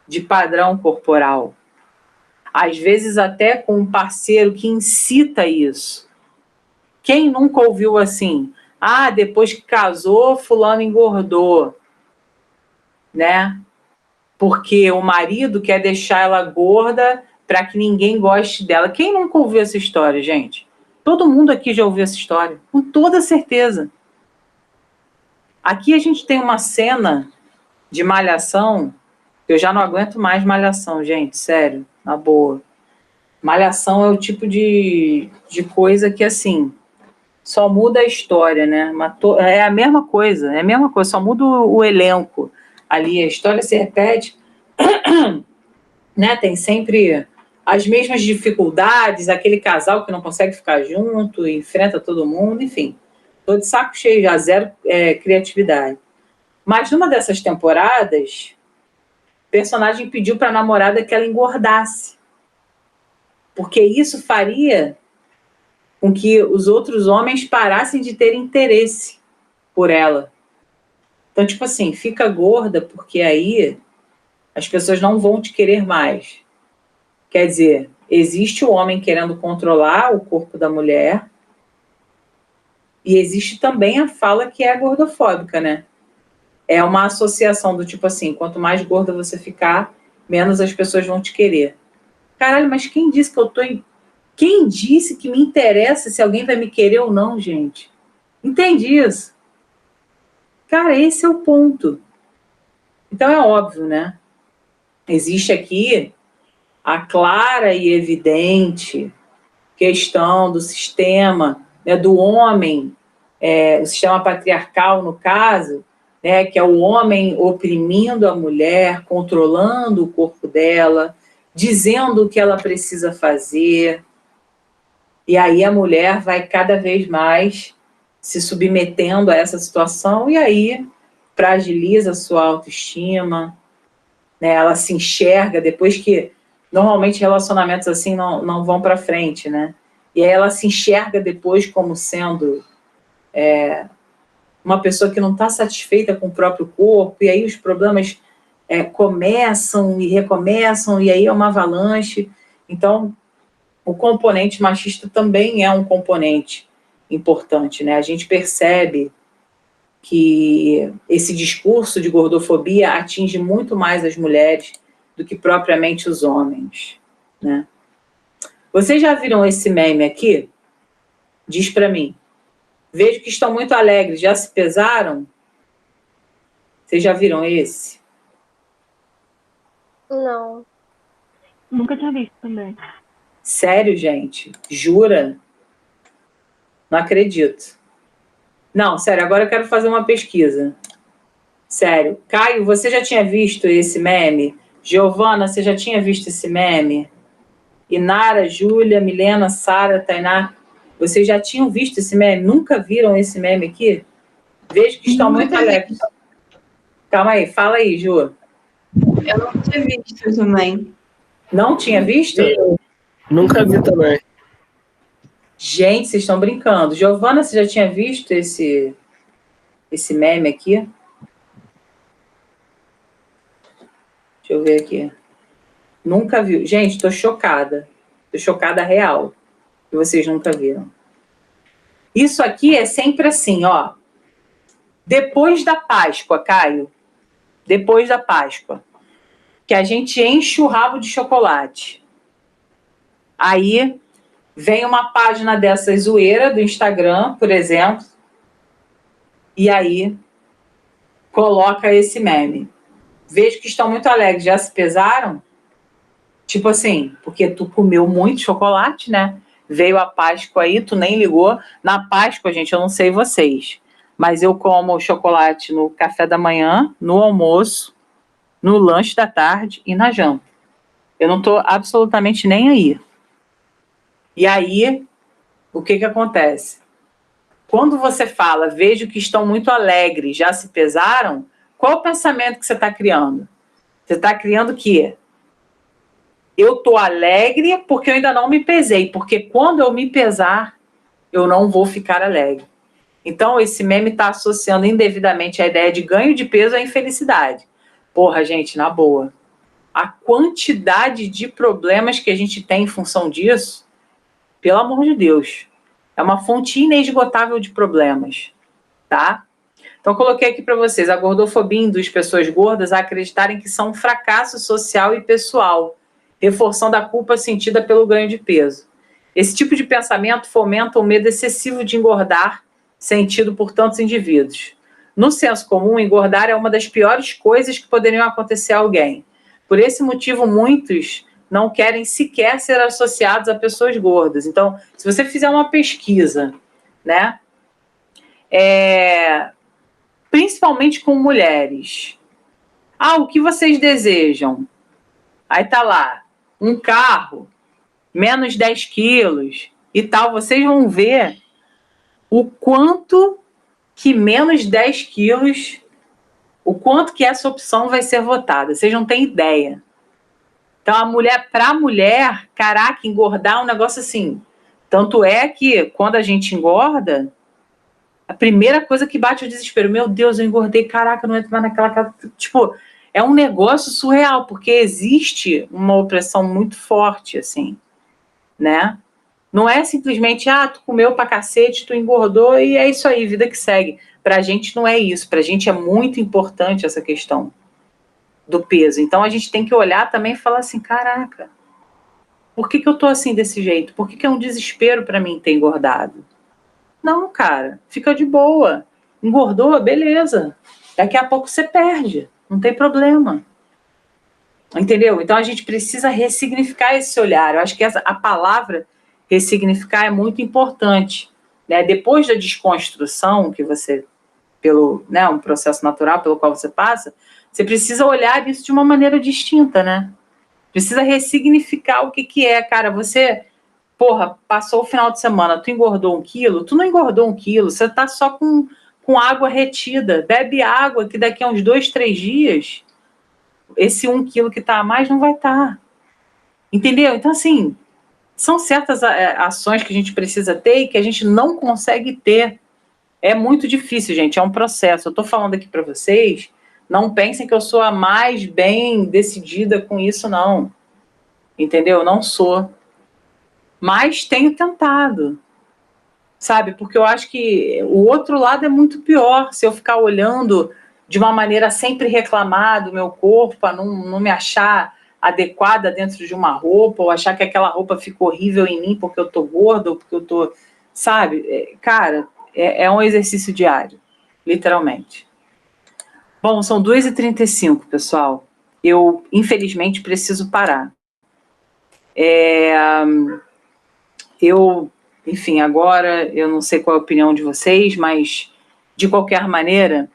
de padrão corporal. Às vezes até com um parceiro que incita isso. Quem nunca ouviu assim? Ah, depois que casou, fulano engordou, né? Porque o marido quer deixar ela gorda para que ninguém goste dela. Quem nunca ouviu essa história, gente? Todo mundo aqui já ouviu essa história, com toda certeza. Aqui a gente tem uma cena de Malhação, eu já não aguento mais Malhação, gente, sério, na boa. Malhação é o tipo de coisa que, assim, só muda a história, né? É a mesma coisa, só muda o elenco. Ali a história se repete, né? Tem sempre as mesmas dificuldades, aquele casal que não consegue ficar junto, enfrenta todo mundo, enfim. Tô de saco cheio já, zero criatividade. Mas numa dessas temporadas, o personagem pediu para a namorada que ela engordasse, porque isso faria com que os outros homens parassem de ter interesse por ela. Então, tipo assim, fica gorda porque aí as pessoas não vão te querer mais. Quer dizer, existe o homem querendo controlar o corpo da mulher e existe também a fala que é gordofóbica, né? É uma associação do tipo assim, quanto mais gorda você ficar, menos as pessoas vão te querer. Caralho, mas quem disse que eu tô em... Quem disse que me interessa se alguém vai me querer ou não, gente? Entende isso? Cara, esse é o ponto. Então é óbvio, né? Existe aqui a clara e evidente questão do sistema, né, do homem, o sistema patriarcal, no caso, né, que é o homem oprimindo a mulher, controlando o corpo dela, dizendo o que ela precisa fazer. E aí a mulher vai cada vez mais se submetendo a essa situação e aí fragiliza a sua autoestima, né? Ela se enxerga depois que normalmente relacionamentos assim não vão para frente, né? E aí ela se enxerga depois como sendo uma pessoa que não está satisfeita com o próprio corpo, e aí os problemas começam e recomeçam, e aí é uma avalanche. Então, o componente machista também é um componente importante, né? A gente percebe que esse discurso de gordofobia atinge muito mais as mulheres do que propriamente os homens, né? Vocês já viram esse meme aqui? Diz para mim. Vejo que estão muito alegres. Já se pesaram? Vocês já viram esse? Não. Nunca tinha visto também. Sério, gente? Jura? Não acredito. Não, sério, agora eu quero fazer uma pesquisa. Sério. Caio, você já tinha visto esse meme? Giovana, você já tinha visto esse meme? Inara, Júlia, Milena, Sara, Tainá, vocês já tinham visto esse meme? Nunca viram esse meme aqui? Vejo que estão muito alegres. Calma aí, fala aí, Ju. Eu não tinha visto também. Não tinha visto? Nunca vi também. Gente, vocês estão brincando. Giovana, você já tinha visto esse meme aqui? Deixa eu ver aqui. Nunca viu. Gente, estou chocada. Estou chocada real. Que vocês nunca viram. Isso aqui é sempre assim, ó. Depois da Páscoa, Caio. Depois da Páscoa. Que a gente enche o rabo de chocolate. Aí vem uma página dessa zoeira do Instagram, por exemplo. E aí coloca esse meme. Vejo que estão muito alegres. Já se pesaram? Tipo assim, porque tu comeu muito chocolate, né? Veio a Páscoa aí, tu nem ligou. Na Páscoa, gente, eu não sei vocês, mas eu como chocolate no café da manhã, no almoço, no lanche da tarde e na janta. Eu não tô absolutamente nem aí. E aí, o que acontece? Quando você fala, vejo que estão muito alegres, já se pesaram, qual o pensamento que você está criando? Você está criando o quê? Eu estou alegre porque eu ainda não me pesei, porque quando eu me pesar, eu não vou ficar alegre. Então, esse meme está associando indevidamente a ideia de ganho de peso à infelicidade. Porra, gente, na boa. A quantidade de problemas que a gente tem em função disso, pelo amor de Deus, é uma fonte inesgotável de problemas, tá? Então, coloquei aqui para vocês, a gordofobia induz pessoas gordas a acreditarem que são um fracasso social e pessoal, reforçando a culpa sentida pelo ganho de peso. Esse tipo de pensamento fomenta o medo excessivo de engordar, sentido por tantos indivíduos. No senso comum, engordar é uma das piores coisas que poderiam acontecer a alguém. Por esse motivo, muitos não querem sequer ser associados a pessoas gordas. Então, se você fizer uma pesquisa, né, principalmente com mulheres, o que vocês desejam? Aí tá lá, um carro, menos 10 quilos e tal, vocês vão ver o quanto que menos 10 quilos, o quanto que essa opção vai ser votada. Vocês não têm ideia. Então, para a mulher, caraca, engordar é um negócio assim. Tanto é que, quando a gente engorda, a primeira coisa que bate é o desespero. Meu Deus, eu engordei, caraca, não entro mais naquela casa. Tipo, é um negócio surreal, porque existe uma opressão muito forte, assim, né? Não é simplesmente, tu comeu pra cacete, tu engordou e é isso aí, vida que segue. Pra gente não é isso, pra gente é muito importante essa questão do peso. Então a gente tem que olhar também e falar assim, caraca, por que eu tô assim desse jeito? Por que é um desespero pra mim ter engordado? Não, cara, fica de boa. Engordou, beleza. Daqui a pouco você perde, não tem problema. Entendeu? Então a gente precisa ressignificar esse olhar. Eu acho que a palavra ressignificar é muito importante, né? Depois da desconstrução que você, pelo, né, um processo natural pelo qual você passa, você precisa olhar isso de uma maneira distinta, né? Precisa ressignificar o que é, cara. Você, porra, passou o final de semana, tu engordou 1 quilo? Tu não engordou 1 quilo, você tá só com água retida. Bebe água que daqui a uns 2, 3 dias esse 1 quilo que está a mais não vai estar. Entendeu? Então, assim, são certas ações que a gente precisa ter e que a gente não consegue ter. É muito difícil, gente, é um processo. Eu estou falando aqui para vocês, não pensem que eu sou a mais bem decidida com isso, não. Entendeu? Não sou. Mas tenho tentado, sabe? Porque eu acho que o outro lado é muito pior. Se eu ficar olhando de uma maneira sempre reclamar do meu corpo, para não me achar adequada dentro de uma roupa, ou achar que aquela roupa ficou horrível em mim porque eu tô gorda, ou porque eu tô... Sabe? Cara, é um exercício diário, literalmente. Bom, são 2h35, pessoal. Eu, infelizmente, preciso parar. Enfim, agora eu não sei qual é a opinião de vocês, mas, de qualquer maneira,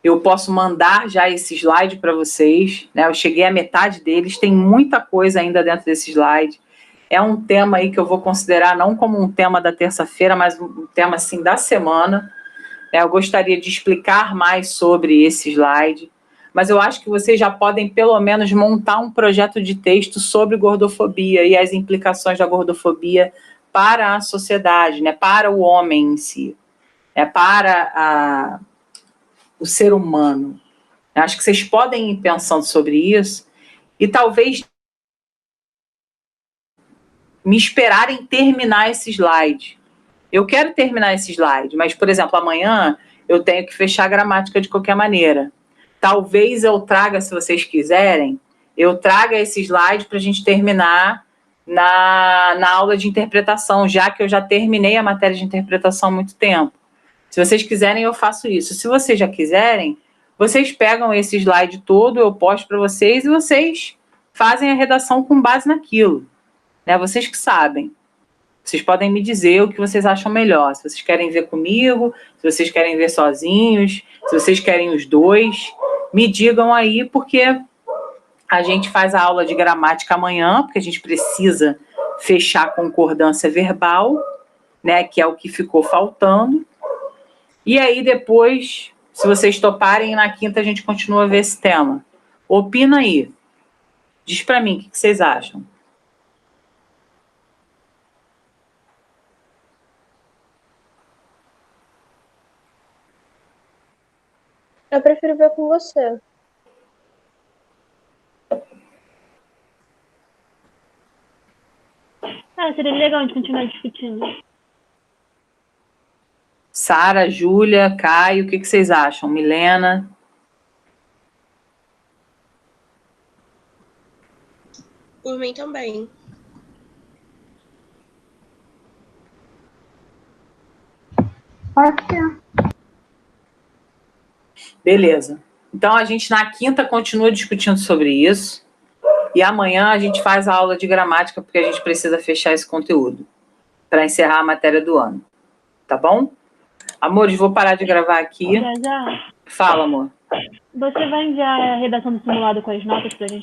eu posso mandar já esse slide para vocês, né? Eu cheguei à metade deles, tem muita coisa ainda dentro desse slide. É um tema aí que eu vou considerar não como um tema da terça-feira, mas um tema, assim, da semana. Eu gostaria de explicar mais sobre esse slide, mas eu acho que vocês já podem, pelo menos, montar um projeto de texto sobre gordofobia e as implicações da gordofobia para a sociedade, né? Para o homem em si, para o ser humano. Eu acho que vocês podem ir pensando sobre isso e talvez me esperarem terminar esse slide. Eu quero terminar esse slide, mas, por exemplo, amanhã eu tenho que fechar a gramática de qualquer maneira. Talvez eu traga, se vocês quiserem, eu traga esse slide para a gente terminar na aula de interpretação, já que eu já terminei a matéria de interpretação há muito tempo. Se vocês quiserem, eu faço isso. Se vocês já quiserem, vocês pegam esse slide todo, eu posto para vocês e vocês fazem a redação com base naquilo, né? Vocês que sabem. Vocês podem me dizer o que vocês acham melhor. Se vocês querem ver comigo, se vocês querem ver sozinhos, se vocês querem os dois, me digam aí, porque a gente faz a aula de gramática amanhã, porque a gente precisa fechar a concordância verbal, né, que é o que ficou faltando. E aí depois, se vocês toparem, na quinta a gente continua a ver esse tema. Opina aí. Diz para mim o que vocês acham. Eu prefiro ver com você. Seria legal de continuar discutindo. Sara, Júlia, Caio, o que vocês acham? Milena? Por mim também. Pode ser. Beleza. Então, a gente na quinta continua discutindo sobre isso. E amanhã a gente faz a aula de gramática, porque a gente precisa fechar esse conteúdo para encerrar a matéria do ano. Tá bom? Amores, vou parar de gravar aqui. Já. Fala, amor. Você vai enviar a redação do simulado com as notas pra gente